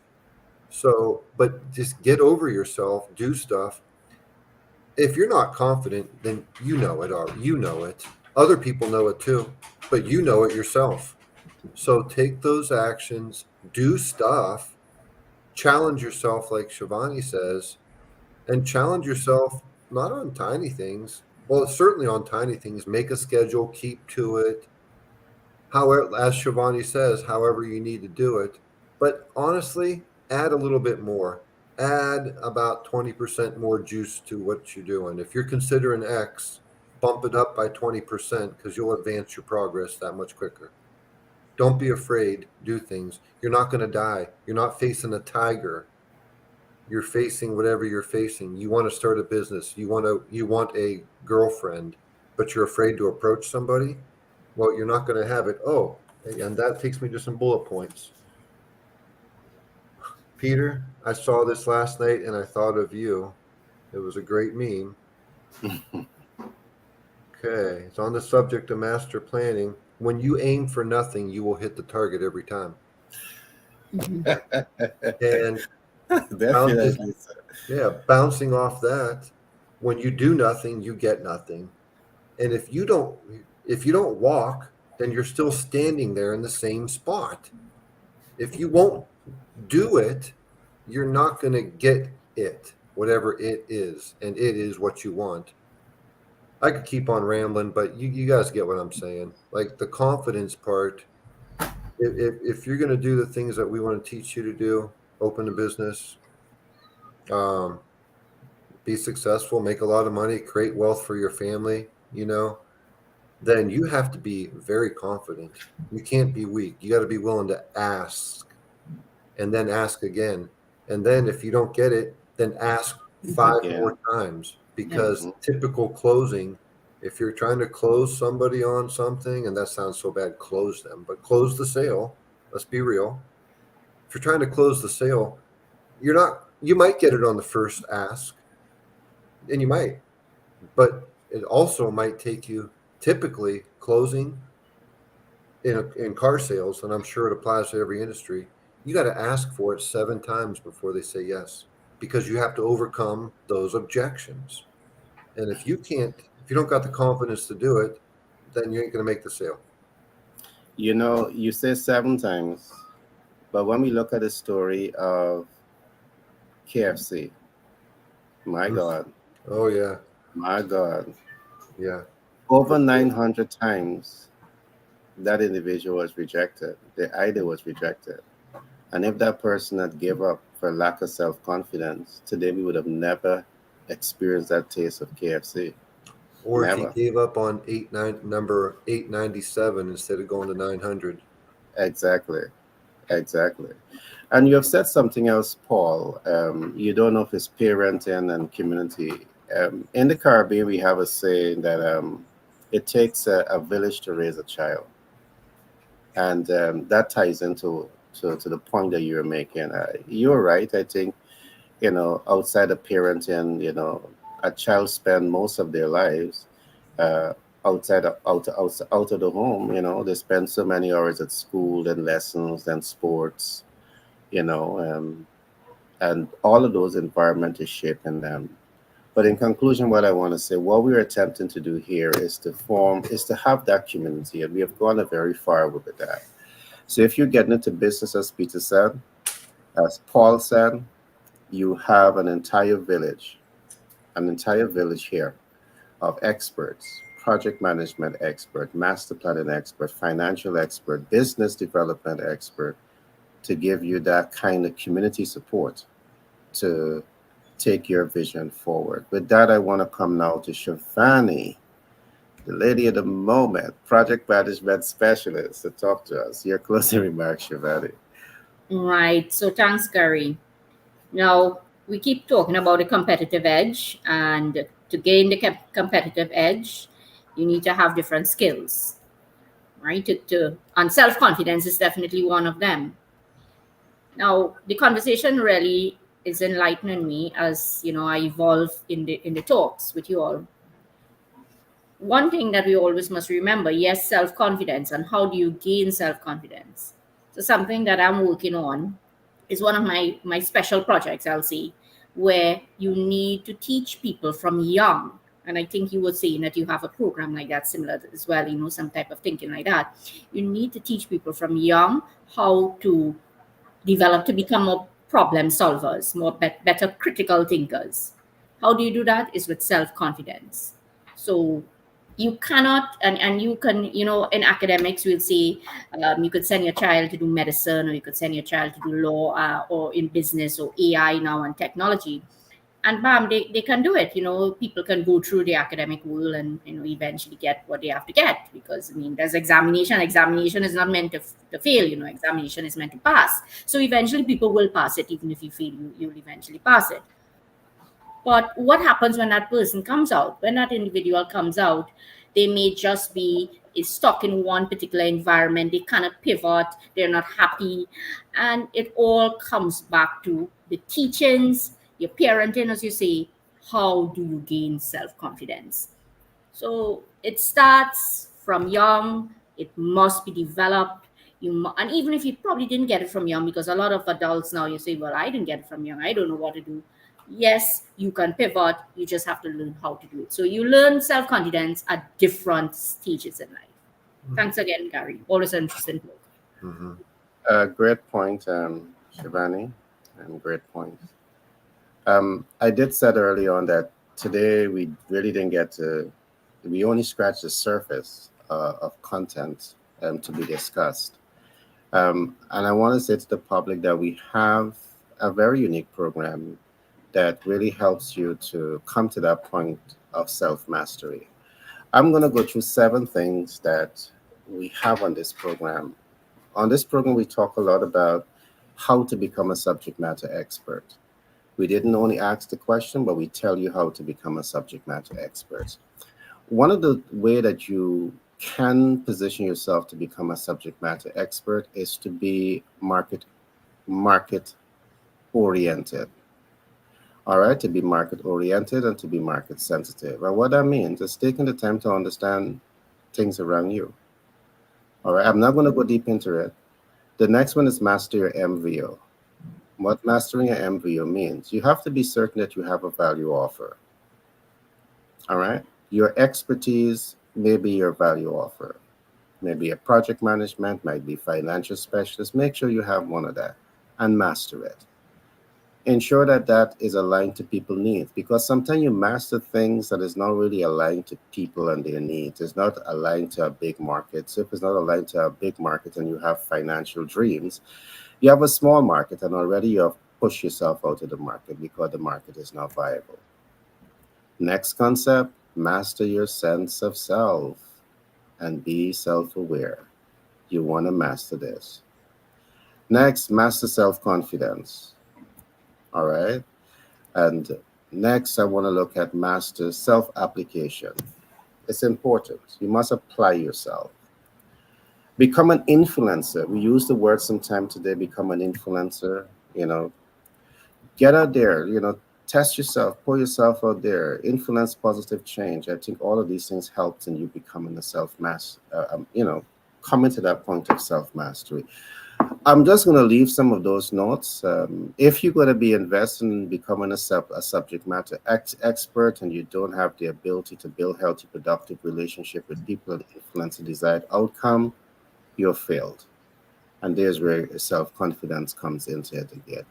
So, but just get over yourself, do stuff. If you're not confident, then you know it, or you know it. Other people know it too, but you know it yourself. So take those actions, do stuff, challenge yourself, like Shivani says, and challenge yourself not on tiny things. Well, certainly on tiny things. Make a schedule, keep to it. However, as Shivani says, however you need to do it. But honestly, add a little bit more. add about 20% more juice to what you're doing. If you're considering X, bump it up by 20% because you'll advance your progress that much quicker. Don't be afraid. Do things. You're not going to die. You're not facing a tiger. You're facing whatever you're facing. You want to start a business. You want a girlfriend, but you're afraid to approach somebody. Well, you're not going to have it. Oh, and that takes me to some bullet points. Peter, I saw this last night and I thought of you. It was a great meme. Okay, it's on the subject of master planning. When you aim for nothing, you will hit the target every time. And bounce, Definitely, sir. yeah, bouncing off that, when you do nothing, you get nothing. And if you don't walk, then you're still standing there in the same spot. If you won't do it, you're not going to get it, whatever it is, and it is what you want. I could keep on rambling, but you guys get what I'm saying. Like the confidence part, if you're going to do the things that we want to teach you to do, open a business, um, be successful, make a lot of money, create wealth for your family, then you have to be very confident. You can't be weak. You got to be willing to ask and then ask again. And then if you don't get it, then ask 5 Yeah. more times Yeah. because typical closing, if you're trying to close somebody on something, and that sounds so bad, close them, but close the sale. Let's be real. If you're trying to close the sale, you might get it on the first ask, and you might, but it also might take you typically closing in car sales, and I'm sure it applies to every industry. You got to ask for it 7 times before they say yes, because you have to overcome those objections. And if you don't got the confidence to do it, then you ain't going to make the sale. You say 7 times, but when we look at the story of KFC, my God, Oh yeah, my God, yeah. over 900 times that individual was rejected. The idea was rejected. And if that person had give up for lack of self-confidence, today we would have never experienced that taste of KFC. Or if he Never. gave up on number 897 instead of going to 900. Exactly. Exactly. And you have said something else, Paul. You don't know if it's parenting and community. In the Caribbean, we have a saying that it takes a village to raise a child. And that ties into to the point that you're making. You're right. I think, outside of parenting, a child spend most of their lives uh, out of the home. They spend so many hours at school and lessons and sports, you know, um, and all of those environment is shaping them. But in conclusion, what I want to say, what we're attempting to do here is to have that community, and we have gone a very far with that. So if you're getting into business, as Peter said, as Paul said, you have an entire village here of experts, project management expert, master planning expert, financial expert, business development expert, to give you that kind of community support to take your vision forward. With that, I want to come now to Shivani, the lady of the moment, project management specialist, to talk to us. Your closing remarks, Shivani. Right. So thanks, Gary. Now, we keep talking about the competitive edge, and to gain the competitive edge, you need to have different skills, right? And self confidence is definitely one of them. Now, the conversation really is enlightening me as I evolve in the talks with you all. One thing that we always must remember, yes, self confidence, and how do you gain self confidence? So something that I'm working on is one of my special projects, I'll say, where you need to teach people from young. And I think you were saying that you have a program like that similar as well, some type of thinking like that. You need to teach people from young how to develop to become more problem solvers, more better critical thinkers. How do you do that? Is with self confidence. So You cannot, and you can, in academics we'll say, you could send your child to do medicine, or you could send your child to do law, or in business, or AI now, and technology, and bam, they can do it. People can go through the academic world and eventually get what they have to get, because I mean, there's examination is not meant to fail. Examination is meant to pass. So eventually people will pass it. Even if you fail, you'll eventually pass it. But what happens when that person comes out? When that individual comes out, they may just be is stuck in one particular environment. They cannot pivot. They're not happy, and it all comes back to the teachings, your parenting, as you say. How do you gain self confidence? So it starts from young. It must be developed. And even if you probably didn't get it from young, because a lot of adults now, you say, "Well, I didn't get it from young. I don't know what to do." Yes, you can pivot. You just have to learn how to do it. So you learn self confidence at different stages in life. Thanks again, Gary. Always an interesting talk. Mm-hmm. Great point, Shivani, and great point. I did said early on that today we really didn't get to, we only scratched the surface of content to be discussed. And I want to say to the public that we have a very unique program that really helps you to come to that point of self mastery. I'm going to go through 7 things that we have on this program. On this program, we talk a lot about how to become a subject matter expert. We didn't only ask the question, but we tell you how to become a subject matter expert. One of the way that you can position yourself to become a subject matter expert is to be market oriented. All right, to be market oriented and to be market sensitive. And what that means is taking the time to understand things around you. All right, I'm not going to go deep into it. The next one is master your MVO. What mastering your MVO means, you have to be certain that you have a value offer. All right, your expertise may be your value offer. Maybe a project management, might be financial specialist. Make sure you have one of that and master it. Ensure that that is aligned to people needs, because sometimes you master things that is not really aligned to people and their needs. It's not aligned to a big market. So if it's not aligned to a big market and you have financial dreams, you have a small market and already you have pushed yourself out of the market because the market is not viable. Next concept, master your sense of self and be self-aware. You want to master this. Next, master self-confidence. All right. And next, I want to look at master self application. It's important. You must apply yourself. Become an influencer. We use the word sometime today, become an influencer. You know, get out there, test yourself, pull yourself out there, influence positive change. I think all of these things helped in you becoming a coming to that point of self mastery. I'm just going to leave some of those notes. If you're going to be investing in becoming a subject matter expert and you don't have the ability to build healthy, productive relationship with people and influence the desired outcome, you're failed. And there's where self-confidence comes into it again.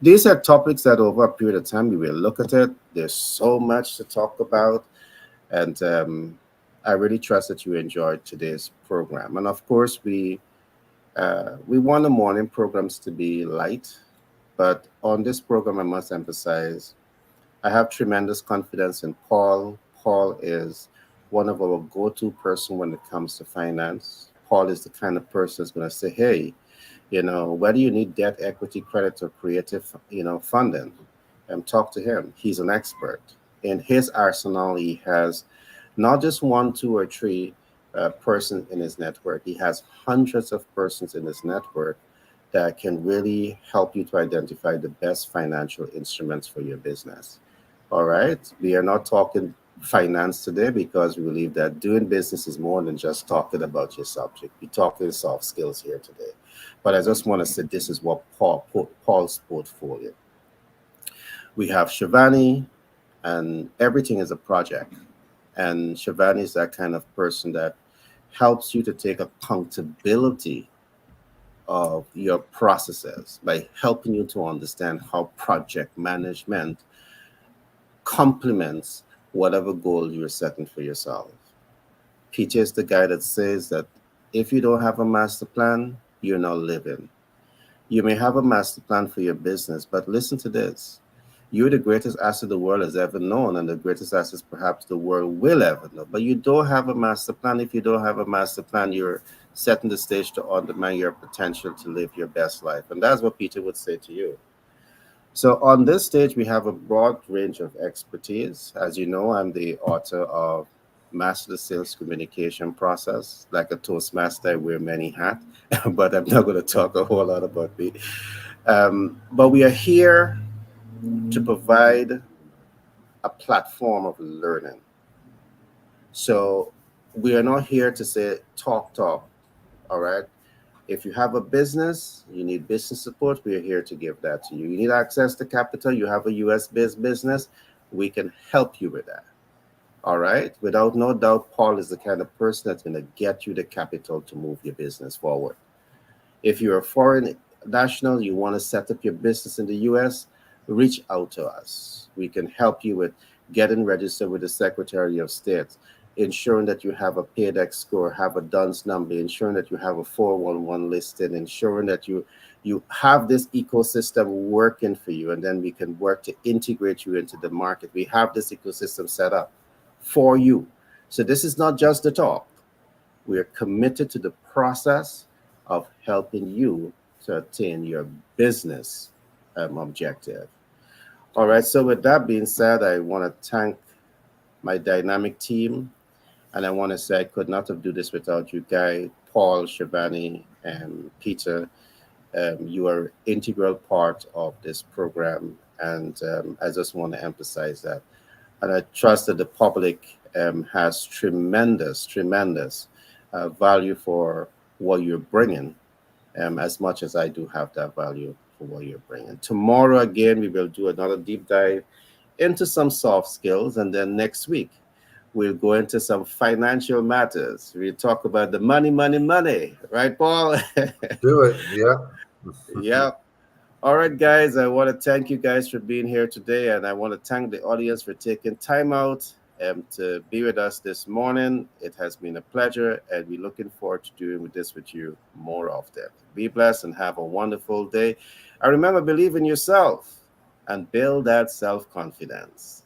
These are topics that over a period of time, we will look at it. There's so much to talk about. And I really trust that you enjoyed today's program. And of course, we want the morning programs to be light, but on this program, I must emphasize I have tremendous confidence in Paul. Paul is one of our go-to person when it comes to finance. Paul is the kind of person that's going to say, "Hey, whether you need debt, equity, credit, or creative, funding, talk to him. He's an expert. In his arsenal, he has not just one, two, or three persons in his network. He has hundreds of persons in his network that can really help you to identify the best financial instruments for your business. All right. We are not talking finance today because we believe that doing business is more than just talking about your subject. We're talking soft skills here today. But I just want to say this is what Paul's portfolio. We have Shivani, and everything is a project. And Shivani is that kind of person that helps you to take accountability of your processes by helping you to understand how project management complements whatever goal you're setting for yourself. Peter is the guy that says that if you don't have a master plan, you're not living. You may have a master plan for your business, but listen to this. You're the greatest asset the world has ever known, and the greatest assets perhaps the world will ever know. But you don't have a master plan. If you don't have a master plan, you're setting the stage to undermine your potential to live your best life. And that's what Peter would say to you. So on this stage, we have a broad range of expertise. As you know, I'm the author of Master the Sales Communication Process. Like a Toastmaster, I wear many hats, but I'm not going to talk a whole lot about me. But we are here to provide a platform of learning. So we are not here to say talk, all right? If you have a business, you need business support, we are here to give that to you. You need access to capital, you have a US based business, we can help you with that. All right. Without no doubt, Paul is the kind of person that's going to get you the capital to move your business forward. If you're a foreign national, you want to set up your business in the US, reach out to us. We can help you with getting registered with the Secretary of State, ensuring that you have a PAYDEX score, have a DUNS number, ensuring that you have a 411 listed, ensuring that you have this ecosystem working for you, and then we can work to integrate you into the market. We have this ecosystem set up for you. So this is not just the talk. We are committed to the process of helping you to attain your business objective. All right. So with that being said, I want to thank my dynamic team, and I want to say I could not have do this without you, Guy, Paul, Shivani, and Peter. You are integral part of this program, and I just want to emphasize that. And I trust that the public has tremendous value for what you're bringing, as much as I do have that value for what you're bringing. Tomorrow, again, we will do another deep dive into some soft skills, and then next week, we'll go into some financial matters. We'll talk about the money, right, Paul? Do it. Yeah. Yeah. All right, guys, I want to thank you guys for being here today, and I want to thank the audience for taking time out to be with us this morning. It has been a pleasure, and we're looking forward to doing this with you more often. Be blessed and have a wonderful day. And remember, believe in yourself and build that self confidence.